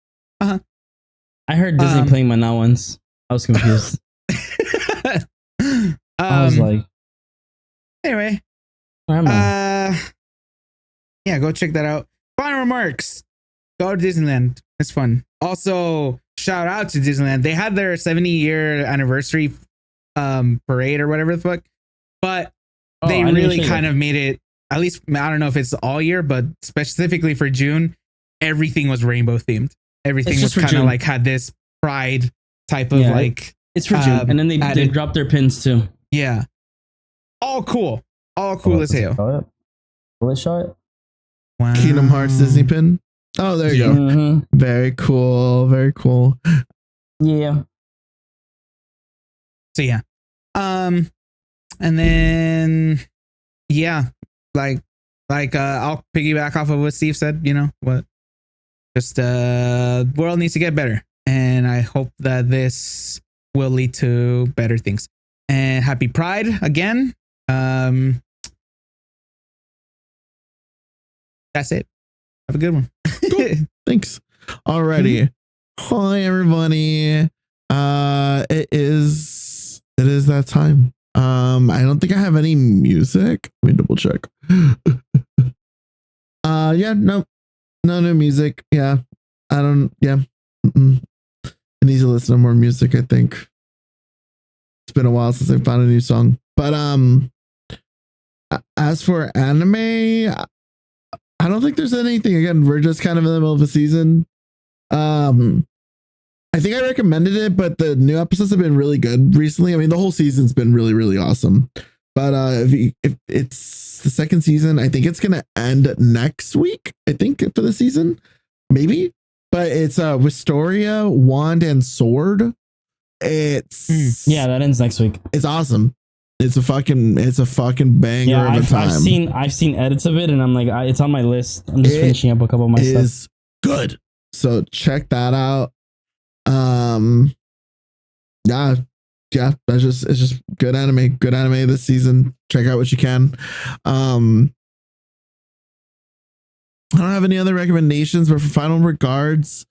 I heard Disney playing Maná once. I was confused. I was like, anyway, yeah, go check that out. Final remarks. Go to Disneyland. It's fun. Also, shout out to Disneyland. They had their 70-year anniversary parade or whatever the fuck, but they really kind of made it, at least I don't know if it's all year, but specifically for June, everything was rainbow themed. Everything was kind of like had this pride type of like. It's for June, and then they dropped their pins too. Yeah, all cool as hell. Will it show it? Wow. Kingdom Hearts Disney pin. Oh, there you go. Mm-hmm. Very cool. Yeah. So yeah, and then yeah, like I'll piggyback off of what Steve said. Just world needs to get better, and I hope that this will lead to better things. And happy Pride again. That's it. Have a good one. Cool. Thanks. Alrighty. Hi everybody. It is that time. I don't think I have any music. Let me double check. Yeah, no new music. Yeah, I don't. Yeah, I need to listen to more music. I think it's been a while since I found a new song. But as for anime, I don't think there's anything. Again, we're just kind of in the middle of a season. I think I recommended it, but the new episodes have been really good recently. I mean, the whole season's been really, really awesome. But if it's the second season, I think it's gonna end next week. I think for the season, maybe. But it's Wisteria, Wand, and Sword. It's yeah, that ends next week. It's awesome. It's a fucking banger Yeah, of a time. I've seen edits of it, and I'm like, it's on my list. I'm just finishing up a couple of my stuff. It's good. So check that out. Yeah, it's just good anime this season. Check out what you can. I don't have any other recommendations, but for final regards,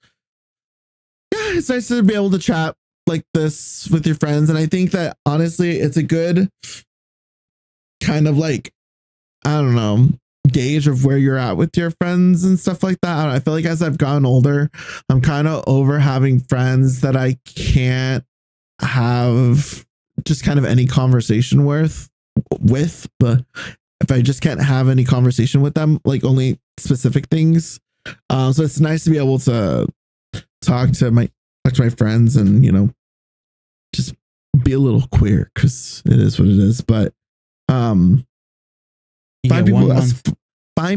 yeah, it's nice to be able to chat like this with your friends. And I think that honestly, it's a good kind of like, I don't know, gauge of where you're at with your friends and stuff like that. I feel like as I've gotten older, I'm kind of over having friends that I can't have just kind of any conversation with, but if I just can't have any conversation with them, like only specific things. So it's nice to be able to talk to my friends and, you know, just be a little queer because it is what it is. But find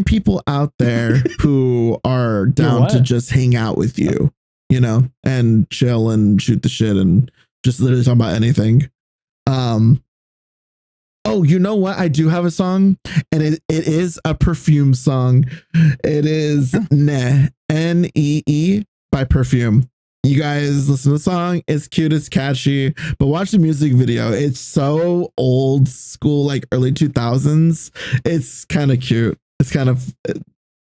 people out there who are down to just hang out with you, you know, and chill and shoot the shit and just literally talk about anything. Oh, you know what? I do have a song, and it is a Perfume song. It is N-E-E by Perfume. You guys listen to the song. It's cute, it's catchy, but watch the music video. It's so old school, like early 2000s. It's kind of cute. It's kind of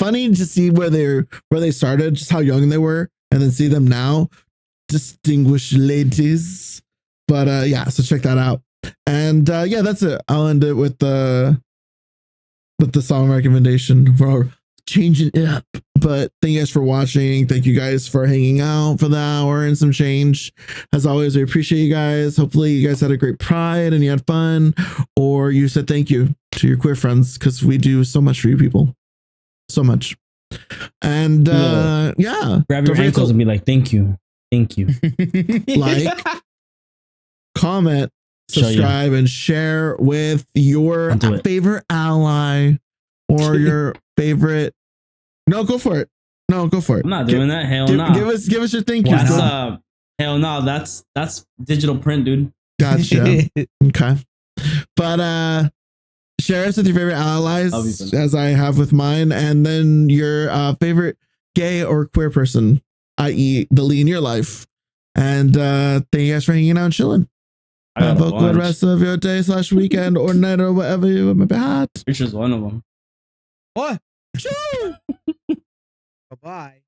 funny to see where they started, just how young they were, and then see them now. Distinguished ladies. But yeah, so check that out. And yeah, that's it. I'll end it with the song recommendation. We're changing it up. But thank you guys for watching. Thank you guys for hanging out for the hour and some change. As always, we appreciate you guys. Hopefully you guys had a great Pride and you had fun, or you said thank you to your queer friends, because we do so much for you people. So much. And yeah. Grab your ankles and be like, thank you. Thank you. Like, comment, subscribe, and share with your favorite ally or your favorite. No, go for it. No, go for it. I'm not doing that. Hell no. Give us your thank you. Hell no. That's digital print, dude. Gotcha. Okay. But share us with your favorite allies, as I have with mine, and then your favorite gay or queer person, i.e. the Lee in your life. And thank you guys for hanging out and chilling. Have a good rest of your day / weekend or night or whatever you may be at. Which is one of them. What? Bye-bye.